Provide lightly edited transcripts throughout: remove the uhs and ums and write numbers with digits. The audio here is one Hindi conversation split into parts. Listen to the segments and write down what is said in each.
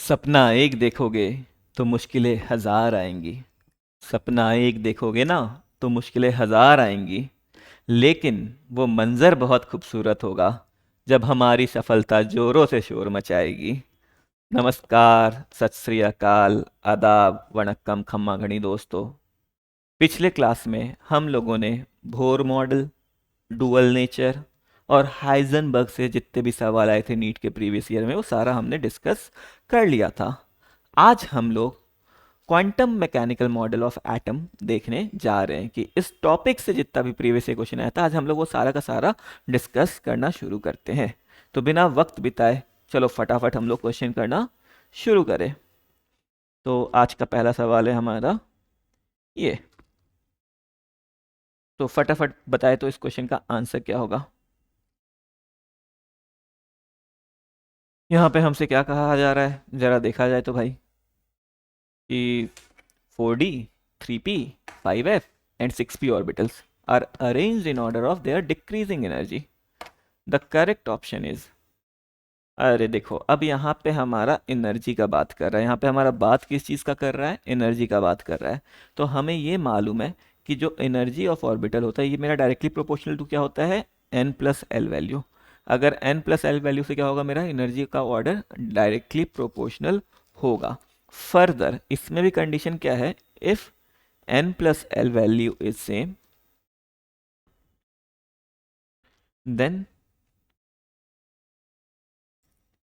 सपना एक देखोगे तो मुश्किलें हजार आएंगी। सपना एक देखोगे ना तो मुश्किलें हजार आएंगी। लेकिन वो मंजर बहुत खूबसूरत होगा जब हमारी सफलता जोरों से शोर मचाएगी। नमस्कार, सत श्री अकाल, आदाब, वणक्कम, खम्मा घनी दोस्तों। पिछले क्लास में हम लोगों ने बोर मॉडल, डुअल नेचर और हाइजेनबर्ग से जितने भी सवाल आए थे नीट के प्रीवियस ईयर में वो सारा हमने डिस्कस कर लिया था। आज हम लोग quantum mechanical model of atom देखने जा रहे हैं कि इस टॉपिक से जितना भी प्रीवियस ईयर क्वेश्चन आया था आज हम लोग वो सारा का सारा डिस्कस करना शुरू करते हैं। तो बिना वक्त बिताए चलो फटाफट हम लोग क्वेश्चन करना शुरू करें। तो आज का पहला सवाल है हमारा ये। तो फटाफट बताए तो इस क्वेश्चन का आंसर क्या होगा। यहाँ पे हमसे क्या कहा जा रहा है जरा देखा जाए तो भाई कि 4d, 3p, 5f and 6p orbitals are arranged in order of their decreasing energy. The correct option is, अरे देखो अब यहाँ पे हमारा एनर्जी का बात कर रहा है। यहाँ पे हमारा बात किस चीज़ का कर रहा है, एनर्जी का बात कर रहा है। तो हमें ये मालूम है कि जो एनर्जी ऑफ ऑर्बिटल होता है ये मेरा डायरेक्टली प्रोपोर्शनल टू क्या होता है, n प्लस एल वैल्यू। अगर n प्लस एल वैल्यू से क्या होगा, मेरा एनर्जी का ऑर्डर डायरेक्टली प्रोपोर्शनल होगा। फर्दर इसमें भी कंडीशन क्या है, if n plus L value is same then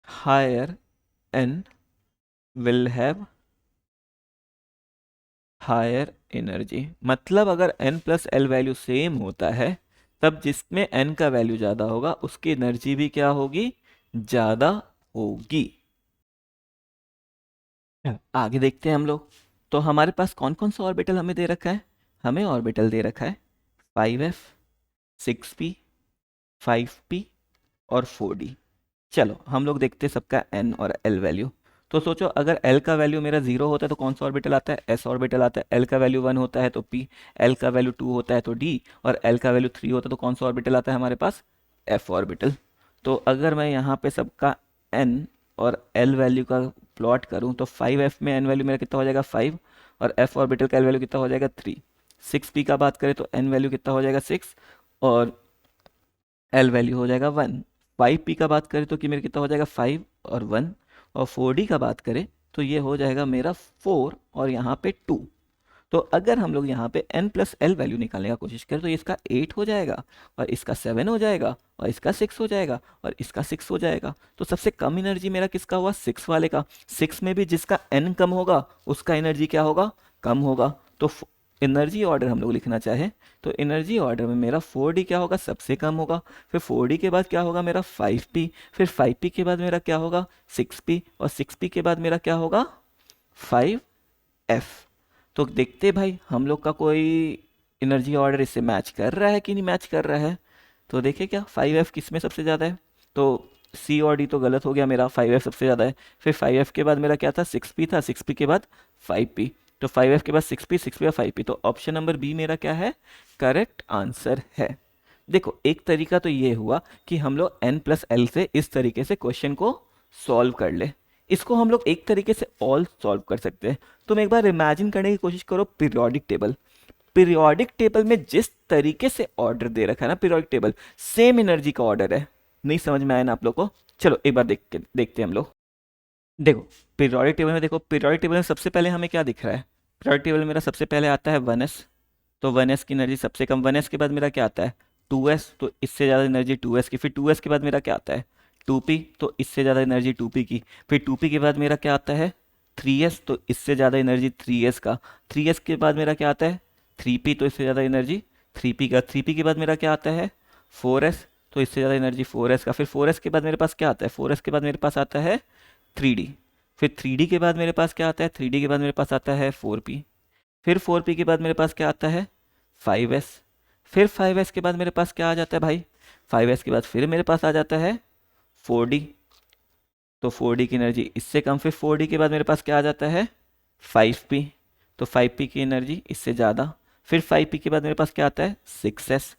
higher n will have higher energy. मतलब अगर n plus L value same होता है तब जिसमें n का वैल्यू ज़्यादा होगा उसकी एनर्जी भी क्या होगी, ज़्यादा होगी। आगे देखते हैं हम लोग। तो हमारे पास कौन कौन सा ऑर्बिटल हमें दे रखा है, हमें ऑर्बिटल दे रखा है 5f, 6p, 5p और 4d। चलो हम लोग देखते हैं सबका n और l वैल्यू। तो सोचो अगर l का वैल्यू मेरा 0 होता है तो कौन सा ऑर्बिटल आता है, s ऑर्बिटल आता है। l का वैल्यू 1 होता है तो p, l का वैल्यू 2 होता है तो d और l का वैल्यू 3 होता है तो कौन सा ऑर्बिटल आता है हमारे पास, f ऑर्बिटल। तो अगर मैं यहाँ पे सबका n और l वैल्यू का प्लॉट करूँ तो 5f में n वैल्यू मेरा कितना हो जाएगा 5 और f ऑर्बिटल का l वैल्यू कितना हो जाएगा 3। 6p का बात करें तो n वैल्यू कितना हो जाएगा 6 और l वैल्यू हो जाएगा 1। 5p का बात करें तो कि मेरा कितना हो जाएगा 5 और 1 और 4d का बात करें तो ये हो जाएगा मेरा 4 और यहाँ पे 2। तो अगर हम लोग यहाँ पे n प्लस एल वैल्यू निकालने का कोशिश करें तो इसका 8 हो जाएगा और इसका 7 हो जाएगा और इसका 6 हो जाएगा और इसका 6 हो जाएगा। तो सबसे कम एनर्जी मेरा किसका हुआ, 6 वाले का। 6 में भी जिसका n कम होगा उसका एनर्जी क्या होगा, कम होगा। तो एनर्जी ऑर्डर हम लोग लिखना चाहें तो एनर्जी ऑर्डर में मेरा 4d क्या होगा, सबसे कम होगा। फिर 4d के बाद क्या होगा मेरा 5p, फिर 5p के बाद मेरा क्या होगा 6p और 6p के बाद मेरा क्या होगा 5f। तो देखते भाई हम लोग का कोई एनर्जी ऑर्डर इससे मैच कर रहा है कि नहीं मैच कर रहा है। तो देखिए क्या 5f किस में सबसे ज़्यादा है, तो c और d तो गलत हो गया, मेरा 5f सबसे ज़्यादा है। फिर 5f के बाद मेरा क्या था 6p था, 6p के बाद 5p। तो 5f के बाद 6p, 6p और 5p। तो ऑप्शन नंबर बी मेरा क्या है, करेक्ट आंसर है। देखो एक तरीका तो ये हुआ कि हम लोग n प्लस एल से इस तरीके से क्वेश्चन को सॉल्व कर ले। इसको हम लोग एक तरीके से ऑल सॉल्व कर सकते हैं। तुम एक बार इमेजिन करने की कोशिश करो पीरियोडिक टेबल। पीरियोडिक टेबल में जिस तरीके से ऑर्डर दे रखा है ना, पीरियोडिक टेबल सेम एनर्जी का ऑर्डर है। नहीं समझ में आया ना आप लोग को, चलो एक बार देखते हैं हम लोग। देखो पीरियोडिक टेबल में, देखो पीरियोडिक टेबल में सबसे पहले हमें क्या दिख रहा है, पीरियोडिक टेबल में मेरा सबसे पहले आता है 1s। तो 1s की एनर्जी सबसे कम। 1s के बाद मेरा क्या आता है 2s, तो इससे ज़्यादा एनर्जी 2s की। फिर 2s के बाद मेरा क्या आता है 2p, तो इससे ज़्यादा एनर्जी 2p की। फिर 2p के बाद मेरा क्या आता है 3s, तो इससे ज़्यादा एनर्जी 3s का। 3s के बाद मेरा क्या आता है 3p, तो इससे ज़्यादा एनर्जी 3p का। 3p के बाद मेरा क्या आता है 4s, तो इससे ज़्यादा एनर्जी 4s का। फिर 4s के बाद मेरे पास क्या आता है, 4s के बाद मेरे पास आता है 3d। फिर 3d के बाद मेरे पास क्या आता है, 3d के बाद मेरे पास आता है 4p। फिर 4p के बाद मेरे पास क्या आता है 5s। फिर 5s के बाद मेरे पास क्या आ जाता है भाई, 5s के बाद फिर मेरे पास आ जाता है 4d। तो 4d की एनर्जी इससे कम। फिर 4d के बाद मेरे पास क्या आ जाता है 5p, तो 5p की एनर्जी इससे ज़्यादा। फिर 5p के बाद मेरे पास क्या आता है 6s,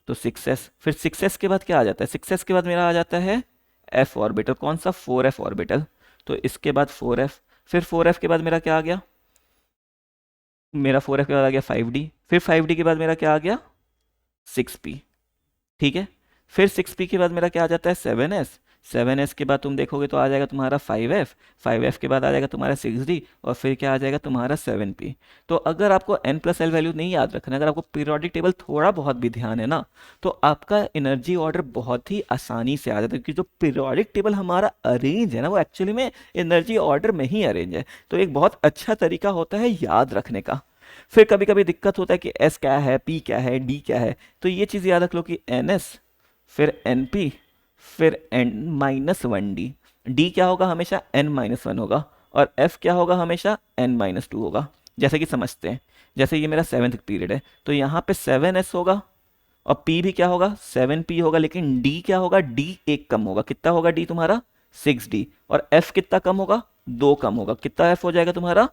तो 6s। फिर 6s के बाद क्या आ जाता है, 6s के बाद मेरा आ जाता है f ऑर्बिटल। कौन सा, 4f ऑर्बिटल। तो इसके बाद 4f, फिर 4f के बाद मेरा क्या आ गया, मेरा 4f के बाद आ गया 5d, फिर 5d के बाद मेरा क्या आ गया 6p। ठीक है, फिर 6p के बाद मेरा क्या आ जाता है 7s, 7s के बाद तुम देखोगे तो आ जाएगा तुम्हारा 5f, 5f के बाद आ जाएगा तुम्हारा 6d, और फिर क्या आ जाएगा तुम्हारा 7p। तो अगर आपको n प्लस एल वैल्यू नहीं याद रखना, अगर आपको पीरियोडिक टेबल थोड़ा बहुत भी ध्यान है ना, तो आपका एनर्जी ऑर्डर बहुत ही आसानी से आ जाता है, क्योंकि जो पीरियोडिक टेबल हमारा अरेंज है ना, वो एक्चुअली में एनर्जी ऑर्डर में ही अरेंज है। तो एक बहुत अच्छा तरीका होता है याद रखने का। फिर कभी कभी दिक्कत होता है कि एस क्या है, पी क्या है, डी क्या है, तो ये चीज़ याद रख लो कि एन एस, फिर एन पी, फिर N minus one D. D क्या होगा, हमेशा एन माइनस वन होगा, और एफ क्या होगा, हमेशा एन माइनस टू होगा। जैसे कि समझते हैं, जैसे ये मेरा 7th पीरियड है, तो यहाँ पे 7s होगा, और पी भी क्या होगा 7p होगा, लेकिन डी क्या होगा, डी एक कम होगा। कितना होगा डी तुम्हारा 6d, और एफ कितना कम होगा, दो कम होगा। कितना एफ हो जाएगा तुम्हारा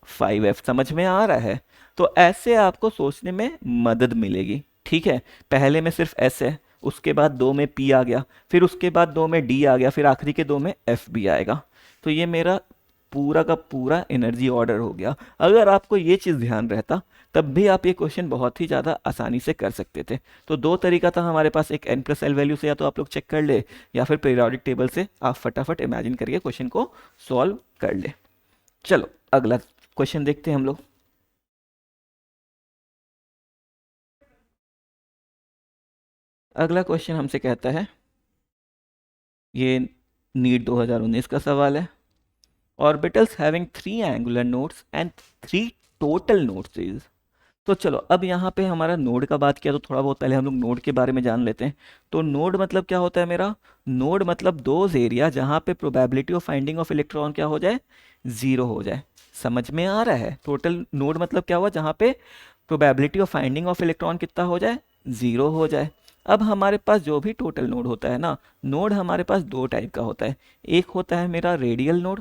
5f। समझ में आ रहा है? तो ऐसे आपको सोचने में मदद मिलेगी। ठीक है, पहले में सिर्फ एस है, उसके बाद दो में पी आ गया, फिर उसके बाद दो में डी आ गया, फिर आखिरी के दो में एफ भी आएगा। तो ये मेरा पूरा का पूरा एनर्जी ऑर्डर हो गया। अगर आपको ये चीज़ ध्यान रहता, तब भी आप ये क्वेश्चन बहुत ही ज़्यादा आसानी से कर सकते थे। तो दो तरीका था हमारे पास, एक n प्लस एल वैल्यू से या तो आप लोग चेक कर ले, या फिर पीरियोडिक टेबल से आप फटाफट इमेजिन करके क्वेश्चन को सॉल्व कर ले। चलो अगला क्वेश्चन देखते हैं हम लोग। अगला क्वेश्चन हमसे कहता है, ये नीट 2019 का सवाल है, orbitals having 3 angular nodes and 3 total nodes is. तो चलो अब यहाँ पे हमारा नोड का बात किया, तो थोड़ा बहुत पहले हम लोग नोड के बारे में जान लेते हैं। तो नोड मतलब क्या होता है मेरा, नोड मतलब दोज एरिया जहाँ पे probability of finding of electron क्या हो जाए, जीरो हो जाए। समझ में आ रहा है? टोटल नोड मतलब क्या हुआ, जहाँ पे probability of finding of electron कितना हो जाए, जीरो हो जाए। अब हमारे पास जो भी टोटल नोड होता है ना, नोड हमारे पास दो टाइप का होता है। एक होता है मेरा रेडियल नोड,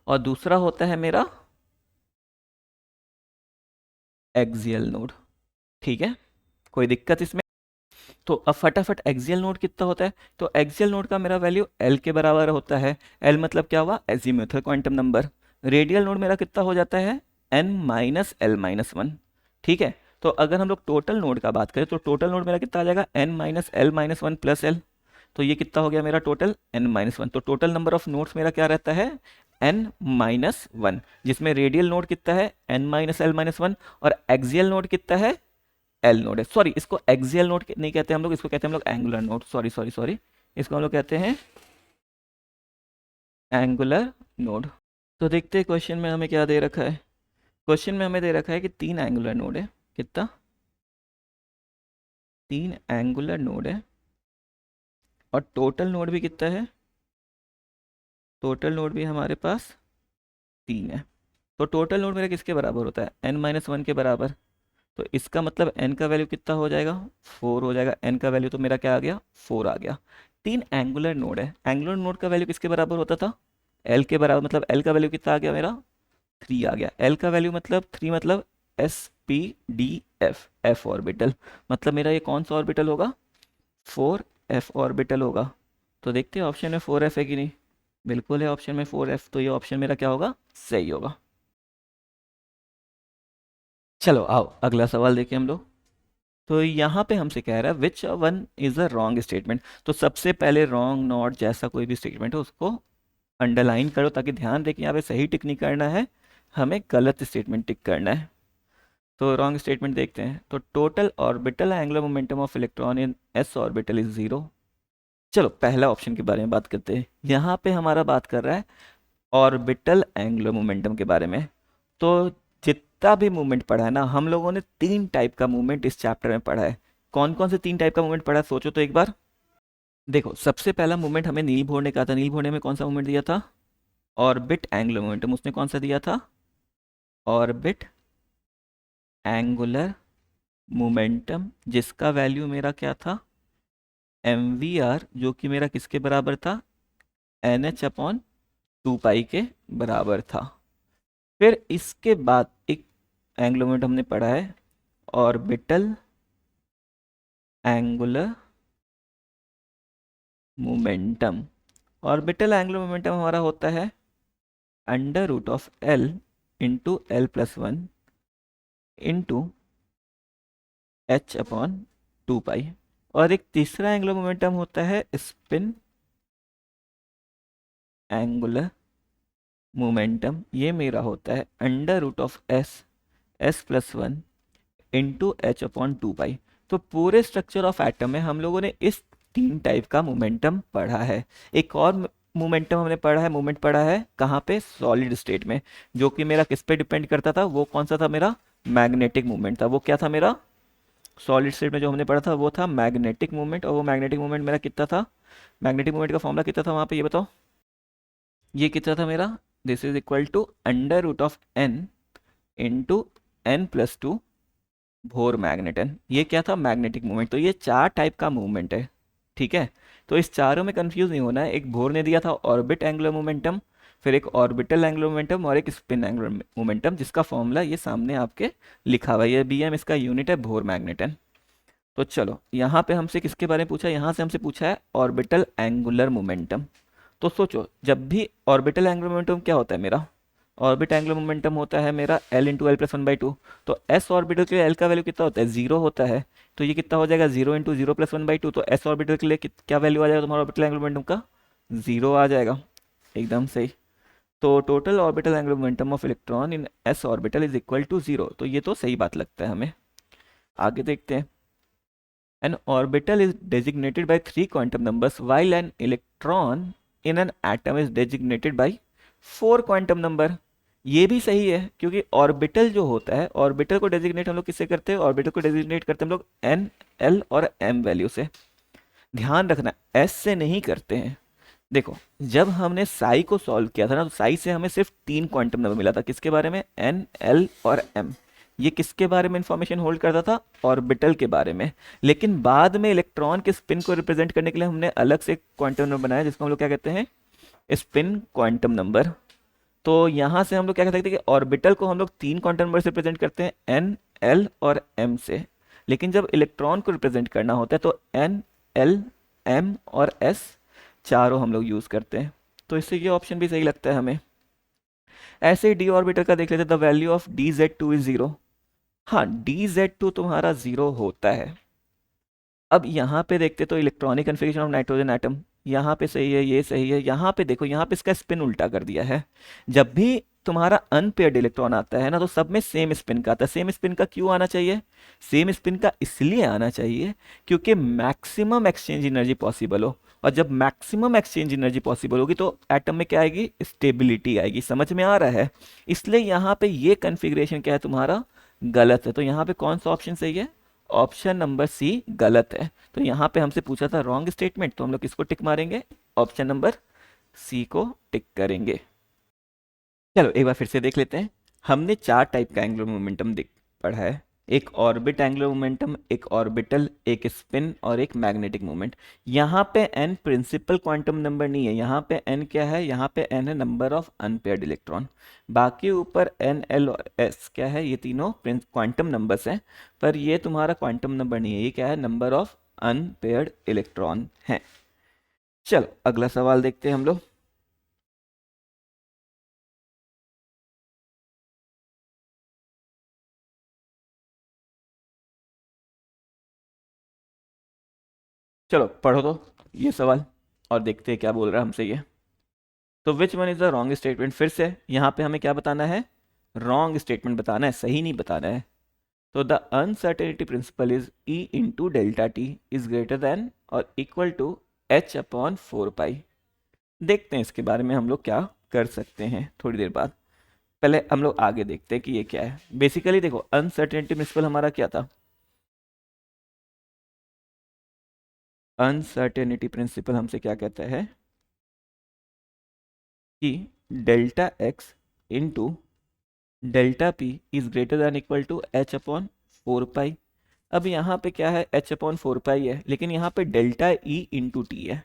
और दूसरा होता है मेरा एक्सियल नोड। ठीक है, कोई दिक्कत इसमें? तो अब फटाफट एक्सियल नोड कितना होता है, तो एक्सियल नोड का मेरा वैल्यू एल के बराबर होता है। एल मतलब क्या हुआ, azimuthal quantum number. Radial node मेरा कितना हो जाता है, N minus L minus one. ठीक है, तो अगर हम लोग टोटल नोड का बात करें, तो टोटल नोड मेरा कितना आ जाएगा, N minus L minus one plus L. तो ये कितना हो गया मेरा टोटल, एन माइनस वन। तो टोटल नंबर ऑफ नोड्स मेरा क्या रहता है, एन माइनस वन, जिसमें रेडियल नोड कितना है, N minus L minus one, और एक्सियल नोड कितना है, एल नोड है। सॉरी, इसको एक्सियल नोड नहीं कहते हम लोग, इसको कहते हैं हम लोग angular node. Sorry sorry sorry, इसको हम लोग कहते हैं एंगुलर नोड। तो देखते हैं क्वेश्चन में हमें क्या दे रखा है। क्वेश्चन में हमें दे रखा है कि 3 एंगुलर नोड है। कितना, 3 एंगुलर नोड है, और टोटल नोड भी कितना है, टोटल नोड भी हमारे पास 3 है। तो टोटल नोड मेरा किसके बराबर होता है, एन माइनस वन के बराबर। तो इसका मतलब n का वैल्यू कितना हो जाएगा, 4 हो जाएगा। n का वैल्यू तो मेरा क्या आ गया, 4 आ गया। 3 एंगुलर नोड है, एंगुलर नोड का वैल्यू किसके बराबर होता था, l के बराबर। मतलब l का वैल्यू कितना आ गया मेरा, 3 आ गया। l का वैल्यू मतलब 3, मतलब s p d f, f orbital. मतलब मेरा ये कौन सा ऑर्बिटल होगा, 4f ऑर्बिटल होगा। तो देखते हैं ऑप्शन में 4f है कि नहीं। बिल्कुल है ऑप्शन में 4f, तो ये ऑप्शन मेरा क्या होगा, सही होगा। चलो आओ अगला सवाल देखें हम लोग। तो यहाँ पे हमसे कह रहा है which one is a wrong statement. तो सबसे पहले रॉन्ग, नॉट जैसा कोई भी स्टेटमेंट है उसको अंडरलाइन करो, ताकि ध्यान रखें यहाँ पे सही टिक नहीं करना है, हमें गलत स्टेटमेंट टिक करना है। तो रॉन्ग स्टेटमेंट देखते हैं। तो total orbital angular momentum of electron in S orbital is zero. चलो पहला ऑप्शन के बारे में बात करते हैं। यहाँ पे हमारा बात कर रहा है ऑर्बिटल एंगुलर मोमेंटम के बारे में। तो जितना भी मूवमेंट पढ़ा है ना, हम लोगों ने 3 टाइप का मूवमेंट इस चैप्टर में पढ़ा है। कौन कौन से 3 टाइप का मूवमेंट पढ़ा है, सोचो तो एक बार। देखो सबसे पहला मूवमेंट हमें नील बोर ने कहा था। नील बोर ने हमें कौन सा मूवमेंट दिया था, ऑर्बिट एंगुलर मोमेंटम। उसने कौन सा दिया था, ऑर्बिट एंगुलर मोमेंटम, जिसका वैल्यू मेरा क्या था, एम वी आर, जो कि मेरा किसके बराबर था, एन एच अपॉन 2 पाई के बराबर था। फिर इसके बाद एक एंगुलर मोमेंट हमने पढ़ा है, orbital angular momentum. Orbital angular momentum हमारा होता है under root of L into L plus one into H upon 2 pi. और एक तीसरा एंगुलर मोमेंटम होता है स्पिन एंगुलर मोमेंटम, ये मेरा होता है under root of S plus one into H upon 2 pi. तो पूरे स्ट्रक्चर ऑफ एटम में हम लोगों ने इस 3 टाइप का मोमेंटम पढ़ा है। एक और मोमेंटम हमने पढ़ा है, मोमेंट पढ़ा है कहाँ पे, सॉलिड स्टेट में, जो कि मेरा किस पे डिपेंड करता था, वो कौन सा था, मेरा मैग्नेटिक मूवमेंट था। वो क्या था मेरा, सॉलिड स्टेट में जो हमने पढ़ा था वो था मैग्नेटिक मूवमेंट। और वो मैग्नेटिक मूवमेंट मेरा कितना था, मैग्नेटिक मूवमेंट का फॉर्मूला कितना था वहाँ पे, ये बताओ। ये कितना था मेरा, this is equal to under root of N into N plus two Bohr magneton. ये क्या था, मैग्नेटिक मूवमेंट। तो ये 4 टाइप का मूवमेंट है, ठीक है। तो इस चारों में कंफ्यूज नहीं होना है। एक भोर ने दिया था ऑर्बिट एंगुलर मोमेंटम, फिर एक ऑर्बिटल एंगुलर मोमेंटम और एक स्पिन एंगुलर मोमेंटम, जिसका फॉर्मूला ये सामने आपके लिखा हुआ है। ये bm इसका यूनिट है, भोर मैग्नेटन। तो चलो यहाँ पे हमसे किसके बारे में पूछा है, यहाँ से हमसे पूछा है ऑर्बिटल एंगुलर मोमेंटम। तो सोचो, जब भी ऑर्बिटल एंगुलर मोमेंटम क्या होता है मेरा, ऑर्बिट एंगुलर मोमेंटम होता है मेरा L into L plus one by two. तो एस ऑर्बिटल के लिए एल का वैल्यू कितना होता है, 0 होता है। तो ये कितना हो जाएगा, 0 into zero plus one by two. तो एस ऑर्बिटल के लिए क्या वैल्यू आ जाएगा तुम्हारा ऑर्बिटल एंगुलर मोमेंटम का, 0 आ जाएगा, एकदम सही। तो total orbital angular momentum of electron in S orbital is equal to 0। तो ये तो सही बात लगता है हमें। आगे देखते हैं। An orbital is designated by 3 quantum numbers while an electron in an atom is designated by 4 quantum number। ये भी सही है, क्योंकि ऑर्बिटल जो होता है, ऑर्बिटल को डेजिग्नेट हम लोग किससे करते हैं, ऑर्बिटल को डेजिग्नेट करते हैं हम लोग एन, एल और एम वैल्यू से। ध्यान रखना, एस से नहीं करते हैं। देखो, जब हमने साई को सॉल्व किया था ना, तो साई से हमें सिर्फ 3 क्वांटम नंबर मिला था। किसके बारे में, एन, एल और एम। ये किसके बारे में इंफॉर्मेशन होल्ड करता था, ऑर्बिटल के बारे में। लेकिन बाद में इलेक्ट्रॉन के स्पिन को रिप्रेजेंट करने के लिए हमने अलग से क्वांटम नंबर बनाया, जिसको हम लोग क्या कहते हैं, स्पिन क्वांटम नंबर। तो यहाँ से हम लोग क्या कह सकते हैं कि ऑर्बिटल को हम लोग 3 क्वांटम नंबर से रिप्रेजेंट करते हैं, एन, एल और एम से। लेकिन जब इलेक्ट्रॉन को रिप्रेजेंट करना होता है तो एन, एल, एम और एस चारों हम लोग यूज करते हैं। तो इससे ये ऑप्शन भी सही लगता है हमें। ऐसे ही डी ऑर्बिटल का देख लेते हैं। The value of D Z two is 0। हाँ, डी जेड टू तुम्हारा 0 होता है। अब यहाँ पे देखते तो electronic configuration of nitrogen atom, यहाँ पे सही है, ये सही है। यहाँ पे देखो, यहाँ पे इसका स्पिन उल्टा कर दिया है। जब भी तुम्हारा अनपेयर्ड इलेक्ट्रॉन आता है ना, तो सब में सेम स्पिन का आता है। सेम स्पिन का क्यों आना चाहिए, सेम स्पिन का इसलिए आना चाहिए क्योंकि मैक्सिमम एक्सचेंज एनर्जी पॉसिबल हो। और जब मैक्सिमम एक्सचेंज एनर्जी पॉसिबल होगी तो एटम में क्या आएगी, स्टेबिलिटी आएगी। समझ में आ रहा है। इसलिए यहाँ पे ये कन्फिग्रेशन क्या है तुम्हारा, गलत है। तो यहाँ पे कौन सा ऑप्शन सही है, ऑप्शन नंबर सी गलत है। तो यहाँ पे हमसे पूछा था रॉन्ग स्टेटमेंट, तो हम लोग किसको टिक मारेंगे, ऑप्शन नंबर सी को टिक करेंगे। चलो एक बार फिर से देख लेते हैं। हमने 4 टाइप का एंगुलर मोमेंटम पढ़ा है। एक ऑर्बिट एंगुलर मोमेंटम, एक ऑर्बिटल, एक स्पिन और एक मैग्नेटिक मोमेंट। यहाँ पे एन प्रिंसिपल क्वांटम नंबर नहीं है। यहाँ पे एन क्या है, यहाँ पे एन है नंबर ऑफ अनपेयर्ड इलेक्ट्रॉन। बाकी ऊपर एन, एल और एस क्या है, ये तीनों क्वांटम नंबर्स हैं। पर ये तुम्हारा क्वांटम नंबर नहीं है, ये क्या है, नंबर ऑफ अनपेयर्ड इलेक्ट्रॉन है। चलो अगला सवाल देखते हैं हम लोग। चलो पढ़ो तो ये सवाल, और देखते हैं क्या बोल रहा है हमसे ये। तो which one is the wrong statement. फिर से यहाँ पे हमें क्या बताना है, रॉन्ग स्टेटमेंट बताना है, सही नहीं बताना है। तो the uncertainty principle is E into delta T is greater then और इक्वल टू एच अपॉन 4 पाई। देखते हैं इसके बारे में हम लोग क्या कर सकते हैं थोड़ी देर बाद। पहले हम लोग आगे देखते हैं कि ये क्या है। बेसिकली देखो, अनसर्टेनिटी प्रिंसिपल हमारा क्या था, अनसर्टेनिटी प्रिंसिपल हमसे क्या कहता है कि delta X into delta P is greater than equal to H upon 4 pi. अब यहाँ पे क्या है, एच अपॉन 4 पाई है, लेकिन यहाँ पे डेल्टा ई इंटू टी है।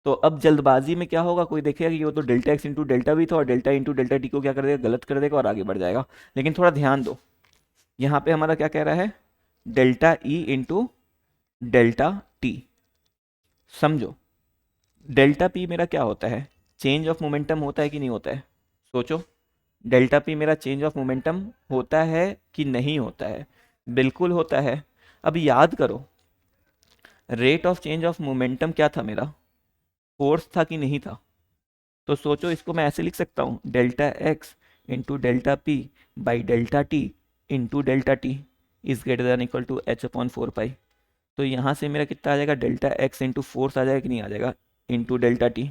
तो अब जल्दबाजी में क्या होगा, कोई देखेगा कि वो तो डेल्टा एक्स इंटू डेल्टा भी था और डेल्टा इंटू डेल्टा टी को क्या कर देगा, गलत कर देगा और आगे बढ़ जाएगा। लेकिन थोड़ा ध्यान दो, यहाँ पे हमारा क्या कह रहा है, delta E into delta T. समझो, डेल्टा पी मेरा क्या होता है, चेंज ऑफ मोमेंटम होता है कि नहीं होता है, सोचो। डेल्टा पी मेरा चेंज ऑफ मोमेंटम होता है कि नहीं होता है, बिल्कुल होता है। अब याद करो, rate of change of momentum क्या था मेरा, फोर्स था कि नहीं था। तो सोचो, इसको मैं ऐसे लिख सकता हूँ, delta X into delta P by delta T into delta T is greater than equal to H upon 4 pi. तो यहाँ से मेरा कितना आ जाएगा, डेल्टा एक्स इंटू फोर्स आ जाएगा कि नहीं आ जाएगा, इंटू डेल्टा टी।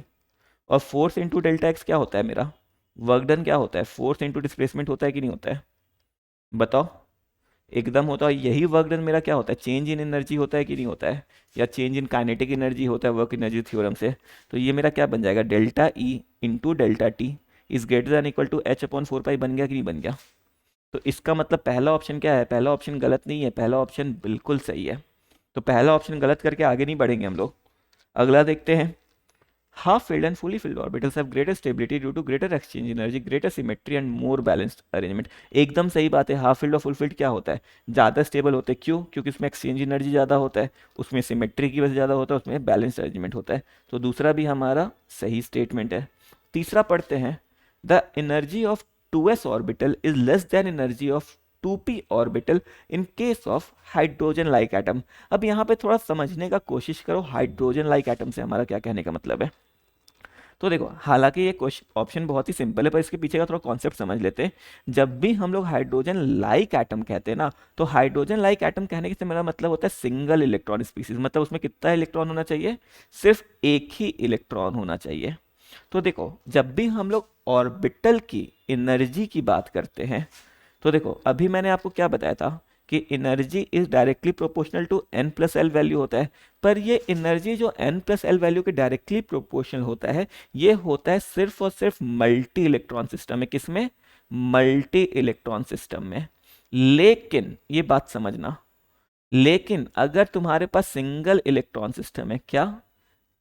और फोर्स इंटू डेल्टा एक्स क्या होता है मेरा, वर्क डन क्या होता है, फोर्स इंटू डिस्प्लेसमेंट होता है कि नहीं होता है, बताओ। एकदम होता है। यही वर्क डन मेरा क्या होता है, चेंज इन एनर्जी होता है कि नहीं होता है, या चेंज इन काइनेटिक एनर्जी होता है वर्क एनर्जी थ्योरम से। तो ये मेरा क्या बन जाएगा, delta E into delta T is greater than equal to H upon 4 pi, बन गया कि नहीं बन गया। तो इसका मतलब पहला ऑप्शन क्या है, पहला ऑप्शन गलत नहीं है, पहला ऑप्शन बिल्कुल सही है। तो पहला ऑप्शन गलत करके आगे नहीं बढ़ेंगे हम लोग। अगला देखते हैं, half filled and fully filled orbitals have greater stability due to greater exchange energy, greater symmetry and more balanced arrangement। एकदम सही बात है, हाफ फील्ड और फुल फील्ड क्या होता है, ज़्यादा स्टेबल होते हैं। क्यों, क्योंकि उसमें एक्सचेंज एनर्जी ज़्यादा होता है, उसमें सिमेट्री की वजह से ज़्यादा होता है, उसमें बैलेंस अरेंजमेंट होता है। तो दूसरा भी हमारा सही स्टेटमेंट है। तीसरा पढ़ते हैं, the energy of 2s orbital is less than energy of 2p orbital in case of hydrogen like atom. अब यहाँ पे थोड़ा समझने का कोशिश करो, हाइड्रोजन लाइक एटम से हमारा क्या कहने का मतलब है। तो देखो, हालांकि ये क्वेश्चन ऑप्शन बहुत ही सिंपल है, पर इसके पीछे का थोड़ा कॉन्सेप्ट समझ लेते हैं। जब भी हम लोग हाइड्रोजन लाइक एटम कहते हैं ना, तो हाइड्रोजन लाइक एटम कहने से मेरा मतलब होता है सिंगल इलेक्ट्रॉन स्पीसीज, मतलब उसमें कितना इलेक्ट्रॉन होना चाहिए, सिर्फ एक ही इलेक्ट्रॉन होना चाहिए। तो देखो, जब भी हम लोग ऑर्बिटल की एनर्जी की बात करते हैं, तो देखो अभी मैंने आपको क्या बताया था कि energy is directly proportional to N plus L value होता है। पर ये एनर्जी जो एन प्लस एल वैल्यू के डायरेक्टली प्रोपोर्शनल होता है, ये होता है सिर्फ और सिर्फ मल्टी इलेक्ट्रॉन सिस्टम में। किसमें, मल्टी इलेक्ट्रॉन सिस्टम में। लेकिन ये बात समझना, लेकिन अगर तुम्हारे पास सिंगल इलेक्ट्रॉन सिस्टम है, क्या,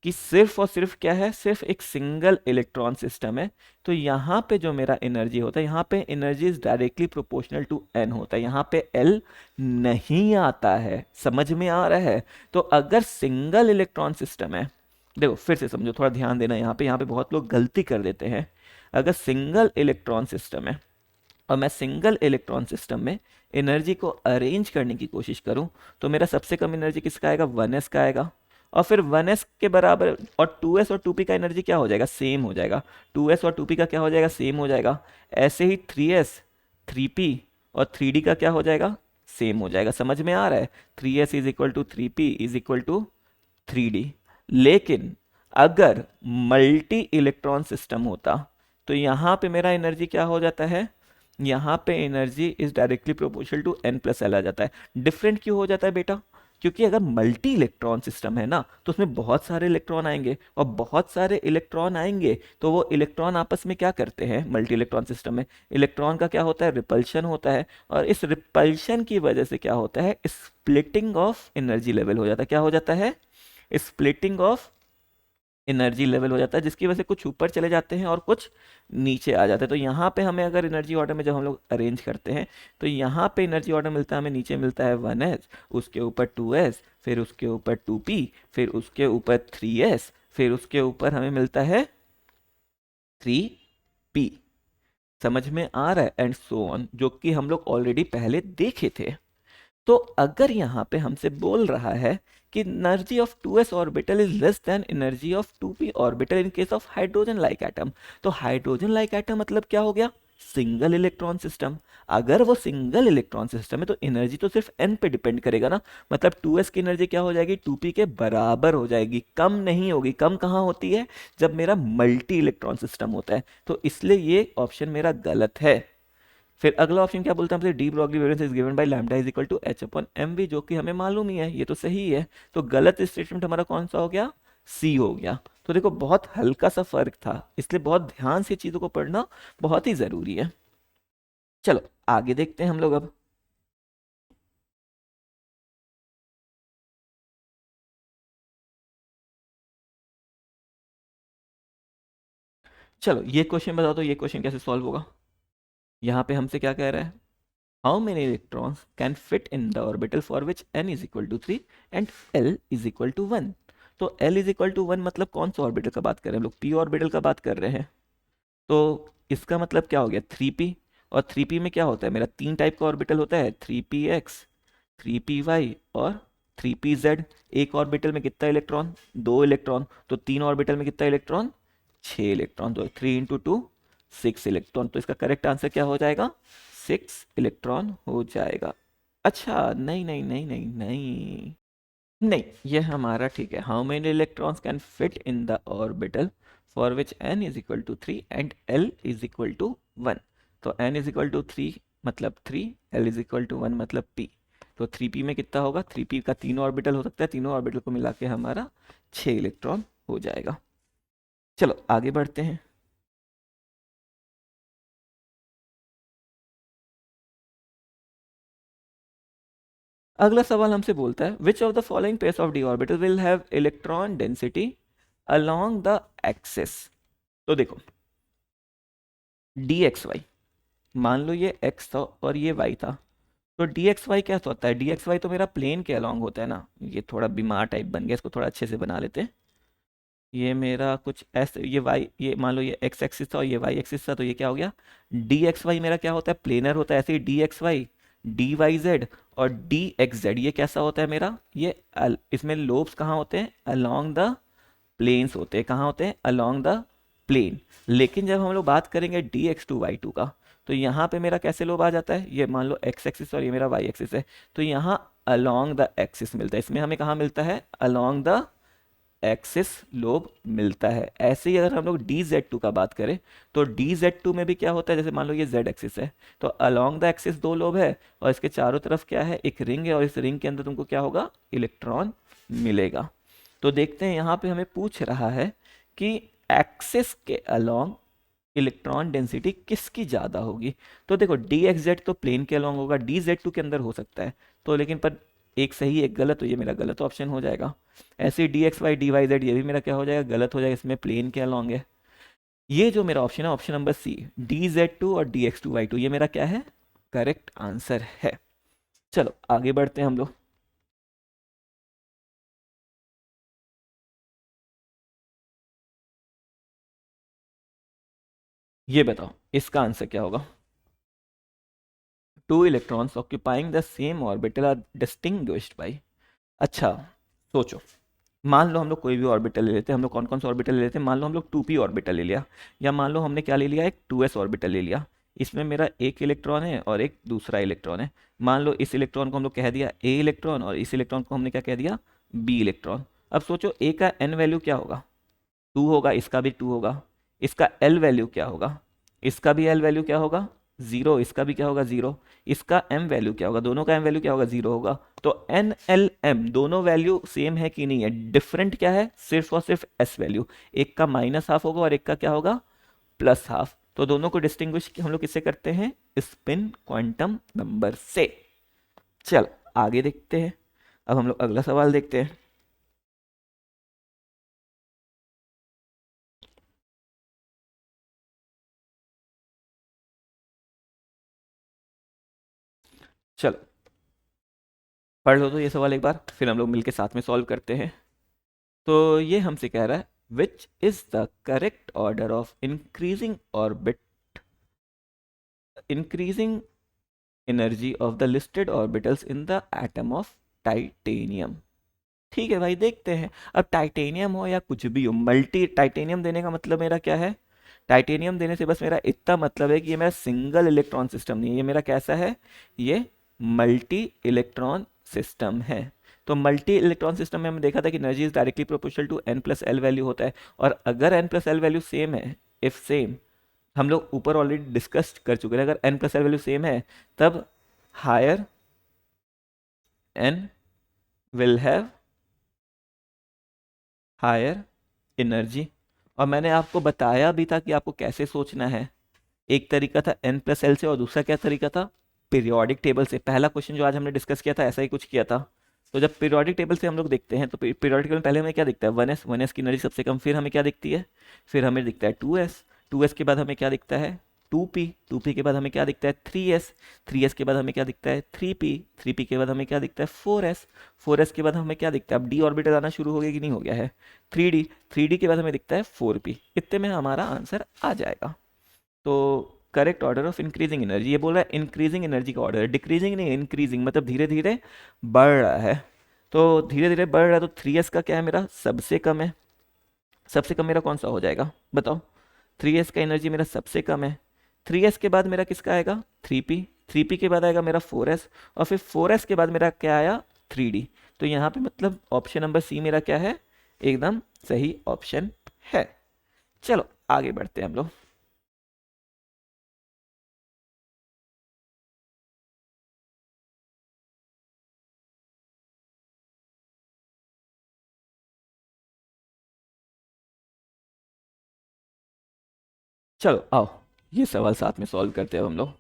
कि सिर्फ और सिर्फ क्या है, सिर्फ एक सिंगल इलेक्ट्रॉन सिस्टम है, तो यहाँ पे जो मेरा एनर्जी होता है, यहाँ पे energy is directly proportional to N होता है, यहाँ पे एल नहीं आता है। समझ में आ रहा है। तो अगर सिंगल इलेक्ट्रॉन सिस्टम है, देखो फिर से समझो, थोड़ा ध्यान देना यहाँ पे बहुत लोग गलती कर देते हैं। अगर सिंगल इलेक्ट्रॉन सिस्टम है और मैं सिंगल इलेक्ट्रॉन सिस्टम में एनर्जी को अरेंज करने की कोशिश करूं, तो मेरा सबसे कम एनर्जी किसका आएगा, 1s का आएगा। और फिर 1s के बराबर, और 2s और 2p का एनर्जी क्या हो जाएगा, सेम हो जाएगा। 2s और 2p का क्या हो जाएगा, सेम हो जाएगा। ऐसे ही 3s 3p और 3d का क्या हो जाएगा, सेम हो जाएगा। समझ में आ रहा है, 3s is equal to 3p is equal to 3d। लेकिन अगर मल्टी इलेक्ट्रॉन सिस्टम होता, तो यहाँ पे मेरा एनर्जी क्या हो जाता है, यहाँ पे energy is directly proportional to N plus L आ जाता है। डिफरेंट क्यों हो जाता है बेटा, क्योंकि अगर मल्टी इलेक्ट्रॉन सिस्टम है ना, तो उसमें बहुत सारे इलेक्ट्रॉन आएंगे, और बहुत सारे इलेक्ट्रॉन आएंगे तो वो इलेक्ट्रॉन आपस में क्या करते हैं, मल्टी इलेक्ट्रॉन सिस्टम में इलेक्ट्रॉन का क्या होता है, रिपल्शन होता है। और इस रिपल्शन की वजह से क्या होता है, स्प्लिटिंग ऑफ एनर्जी लेवल हो जाता है। क्या हो जाता है, स्प्लिटिंग ऑफ एनर्जी लेवल हो जाता है, जिसकी वजह से कुछ ऊपर चले जाते हैं और कुछ नीचे आ जाते हैं। तो यहाँ पे हमें अगर एनर्जी ऑर्डर में जब हम लोग अरेंज करते हैं, तो यहाँ पे एनर्जी ऑर्डर मिलता है हमें, नीचे मिलता है 1s, उसके ऊपर 2s, फिर उसके ऊपर 2p, फिर उसके ऊपर 3s, फिर उसके ऊपर हमें मिलता है 3p। समझ में आ रहा है, एंड सो ऑन, जो कि हम लोग ऑलरेडी पहले देखे थे। तो अगर यहाँ पे हमसे बोल रहा है कि energy of 2s orbital is less than energy of 2p orbital in case of hydrogen like atom, तो हाइड्रोजन लाइक एटम मतलब क्या हो गया, सिंगल इलेक्ट्रॉन सिस्टम। अगर वो सिंगल इलेक्ट्रॉन सिस्टम है तो एनर्जी तो सिर्फ n पे डिपेंड करेगा ना, मतलब 2s की एनर्जी क्या हो जाएगी, 2p के बराबर हो जाएगी, कम नहीं होगी। कम कहाँ होती है, जब मेरा मल्टी इलेक्ट्रॉन सिस्टम होता है। तो इसलिए ये ऑप्शन मेरा गलत है। फिर अगला ऑप्शन क्या बोलता है हमसे, de Broglie variance is given by lambda is equal to H upon M V, जो कि हमें मालूम ही है, ये तो सही है। तो गलत स्टेटमेंट हमारा कौन सा हो गया, सी हो गया। तो देखो बहुत हल्का सा फर्क था, इसलिए बहुत ध्यान से चीजों को पढ़ना बहुत ही जरूरी है। चलो आगे देखते हैं हम लोग अब। चलो ये क्वेश्चन बताओ, तो ये क्वेश्चन कैसे सॉल्व होगा। यहाँ पे हमसे क्या कह रहा है, how many electrons can fit in the orbital for which n is equal to 3 and l is equal to 1। तो L इज इक्वल टू 1 मतलब कौन सा ऑर्बिटल का बात कर रहे हैं हम लोग? P ऑर्बिटल का बात कर रहे हैं। तो इसका मतलब क्या हो गया? 3p। और 3p में क्या होता है मेरा? तीन टाइप का ऑर्बिटल होता है, 3px, 3py और 3pz। एक ऑर्बिटल में कितना इलेक्ट्रॉन? दो इलेक्ट्रॉन। तो तीन ऑर्बिटल में कितना इलेक्ट्रॉन? 6 इलेक्ट्रॉन। तो 3 × 2 6 इलेक्ट्रॉन। तो इसका करेक्ट आंसर क्या हो जाएगा? 6 इलेक्ट्रॉन हो जाएगा। अच्छा नहीं नहीं नहीं नहीं नहीं नहीं, ये हमारा ठीक है। How many electrons can fit in the orbital for which n is equal to 3 and l is equal to 1? तो n इज इक्वल टू 3 मतलब 3, l इज इक्वल टू 1 मतलब p। तो 3p में कितना होगा? 3p का तीनों ऑर्बिटल हो सकता है, तीनों ऑर्बिटल को मिला के हमारा 6 इलेक्ट्रॉन हो जाएगा। चलो आगे बढ़ते हैं। अगला सवाल हमसे बोलता है which of the following pairs of D orbital will have electron density along the axis? तो देखो डी एक्स वाई, मान लो ये x था और ये y था, तो डी एक्स वाई क्या होता है? डी एक्स वाई तो मेरा प्लेन के अलोंग होता है ना। ये थोड़ा बीमार टाइप बन गया, इसको थोड़ा अच्छे से बना लेते हैं। ये मेरा कुछ ऐसे, ये y, ये मान लो ये x एक्सिस था और ये y एक्सिस था, तो ये क्या हो गया? डी एक्स वाई मेरा क्या होता है? प्लेनर होता है। ऐसे ही D X Y, D Y Z और डी एक्स जेड, ये कैसा होता है मेरा? ये इसमें लोब्स कहाँ होते हैं? अलोंग द प्लेन्स होते हैं। कहाँ होते हैं? Along the plane. लेकिन जब हम लोग बात करेंगे D X two Y two का, तो यहाँ पे मेरा कैसे लोब आ जाता है? ये मान लो एक्स एक्सिस और ये मेरा वाई एक्सिस है, तो यहाँ अलोंग द एक्सिस मिलता है। इसमें हमें कहाँ मिलता है? अलोंग द एक्सिस लोब मिलता है। ऐसे ही अगर हम लोग डी जेड टू का बात करें, तो डी जेड टू में भी क्या होता है? जैसे मान लो ये जेड एक्सिस है, तो अलोंग द एक्सिस दो लोब है और इसके चारों तरफ क्या है? एक रिंग है, और इस रिंग के अंदर तुमको क्या होगा? इलेक्ट्रॉन मिलेगा। तो देखते हैं यहाँ पे हमें पूछ रहा है कि एक्सिस के अलोंग इलेक्ट्रॉन डेंसिटी किसकी ज़्यादा होगी? तो देखो डी एक्स जेड तो प्लेन के अलोंग होगा, डी जेड टू के अंदर हो सकता है, तो लेकिन पर एक सही एक गलत, तो ये मेरा गलत ऑप्शन हो जाएगा। ऐसे D X Y D Y Z, ये भी मेरा क्या हो जाएगा? गलत हो जाएगा, इसमें प्लेन के अलोंग है। ये जो मेरा ऑप्शन है, option number C, D Z two और D X two Y two, ये मेरा क्या है? करेक्ट आंसर है। चलो आगे बढ़ते हैं हम लोग। ये बताओ इसका आंसर क्या होगा? Two electrons occupying the same orbital are distinguished by. अच्छा सोचो, मान लो हम लोग कोई भी ऑर्बिटल ले लेते हैं। हम लोग कौन कौन सा ऑर्बिटल ले लेते हैं? मान लो हम लोग 2p ऑर्बिटल ले लिया, या मान लो हमने क्या ले लिया? एक 2s ऑर्बिटल ले लिया। इसमें मेरा एक इलेक्ट्रॉन है और एक दूसरा इलेक्ट्रॉन है। मान लो इस इलेक्ट्रॉन को हम लोग कह दिया a इलेक्ट्रॉन, और इस इलेक्ट्रॉन को हमने क्या कह दिया? b electron. अब सोचो a का n वैल्यू क्या होगा? 2 होगा, इसका भी 2 होगा। इसका l वैल्यू क्या होगा? इसका भी l वैल्यू क्या होगा? 0। इसका भी क्या होगा? 0। इसका m वैल्यू क्या होगा? दोनों का m वैल्यू क्या होगा? 0 होगा। तो n l m दोनों वैल्यू सेम है कि नहीं है? डिफरेंट क्या है? सिर्फ और सिर्फ s वैल्यू। एक का -½ होगा और एक का क्या होगा? +½ तो दोनों को डिस्टिंग्विश हम लोग किससे करते हैं? स्पिन क्वांटम नंबर से। चल आगे देखते हैं। अब हम लोग अगला सवाल देखते हैं। चलो पढ़ लो तो ये सवाल एक बार, फिर हम लोग मिलके साथ में सॉल्व करते हैं। तो ये हमसे कह रहा है which is the correct order of increasing energy of the listed orbitals in the atom of titanium. ठीक है भाई, देखते हैं। अब टाइटेनियम हो या कुछ भी हो, मल्टी टाइटेनियम देने का मतलब मेरा क्या है? टाइटेनियम देने से बस मेरा इतना मतलब है कि ये मेरा सिंगल इलेक्ट्रॉन सिस्टम नहीं है, ये मेरा कैसा है? ये मल्टी इलेक्ट्रॉन सिस्टम है। तो मल्टी इलेक्ट्रॉन सिस्टम में हमने देखा था कि energy is directly proportional to n plus L value होता है। और अगर n plus L value same है, इफ सेम, हम लोग ऊपर ऑलरेडी डिस्कस कर चुके हैं, अगर n plus L value same है तब higher n will have higher energy. और मैंने आपको बताया भी था कि आपको कैसे सोचना है। एक तरीका था n प्लस एल से, और दूसरा क्या तरीका था? पीरियोडिक टेबल से। पहला क्वेश्चन जो आज हमने डिस्कस किया था ऐसा ही कुछ किया था। तो जब पीरियोडिक टेबल से हम लोग देखते हैं, तो पीरियोडिक टेबल में पहले हमें क्या दिखता है? 1s की एनर्जी सबसे कम, फिर हमें क्या दिखती है? फिर हमें दिखता है 2s, 2s के बाद हमें क्या दिखता है? 2p, 2p के बाद हमें क्या दिखता है 3s, 3s के बाद हमें क्या दिखता है 3p, 3p के बाद हमें क्या दिखता है 4s, 4s के बाद हमें क्या दिखता है, अब d ऑर्बिटल आना शुरू हो गया कि नहीं हो गया है 3d, 3d के बाद हमें दिखता है 4p। इतने में हमारा आंसर आ जाएगा। तो correct order of increasing energy, ये बोल रहा है इंक्रीजिंग एनर्जी का ऑर्डर है, डिक्रीजिंग नहीं इंक्रीजिंग, मतलब धीरे धीरे बढ़ रहा है। तो धीरे धीरे बढ़ रहा है तो 3s का क्या है मेरा सबसे कम है, सबसे कम मेरा कौन सा हो जाएगा बताओ, 3s का एनर्जी मेरा सबसे कम है। 3s के बाद मेरा किसका आएगा 3p, 3p के बाद आएगा मेरा 4s, और फिर 4s के बाद मेरा क्या आया 3d। तो यहाँ पे मतलब ऑप्शन नंबर सी मेरा क्या है, एकदम सही ऑप्शन है। चलो आगे बढ़ते हैं हम लोग। चलो आओ ये सवाल साथ में सॉल्व करते हैं अब हम लोग।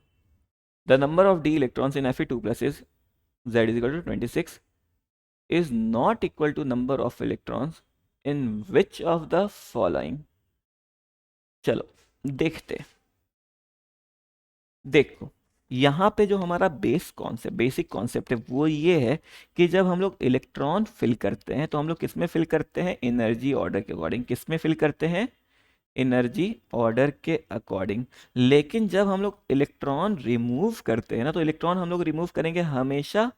The number of D electrons in Fe2 plus is Z is equal to 26 is not equal to number of electrons in which of the following। चलो देखते, देखो यहाँ पे जो हमारा बेस कॉन्सेप्ट, बेसिक कॉन्सेप्ट है वो ये है कि जब हम लोग इलेक्ट्रॉन फिल करते हैं तो हम लोग किस में फिल करते हैं, एनर्जी ऑर्डर के अकॉर्डिंग। किस में फिल करते हैं, एनर्जी ऑर्डर के अकॉर्डिंग। लेकिन जब हम लोग इलेक्ट्रॉन रिमूव करते हैं ना, तो इलेक्ट्रॉन हम लोग रिमूव करेंगे हमेशा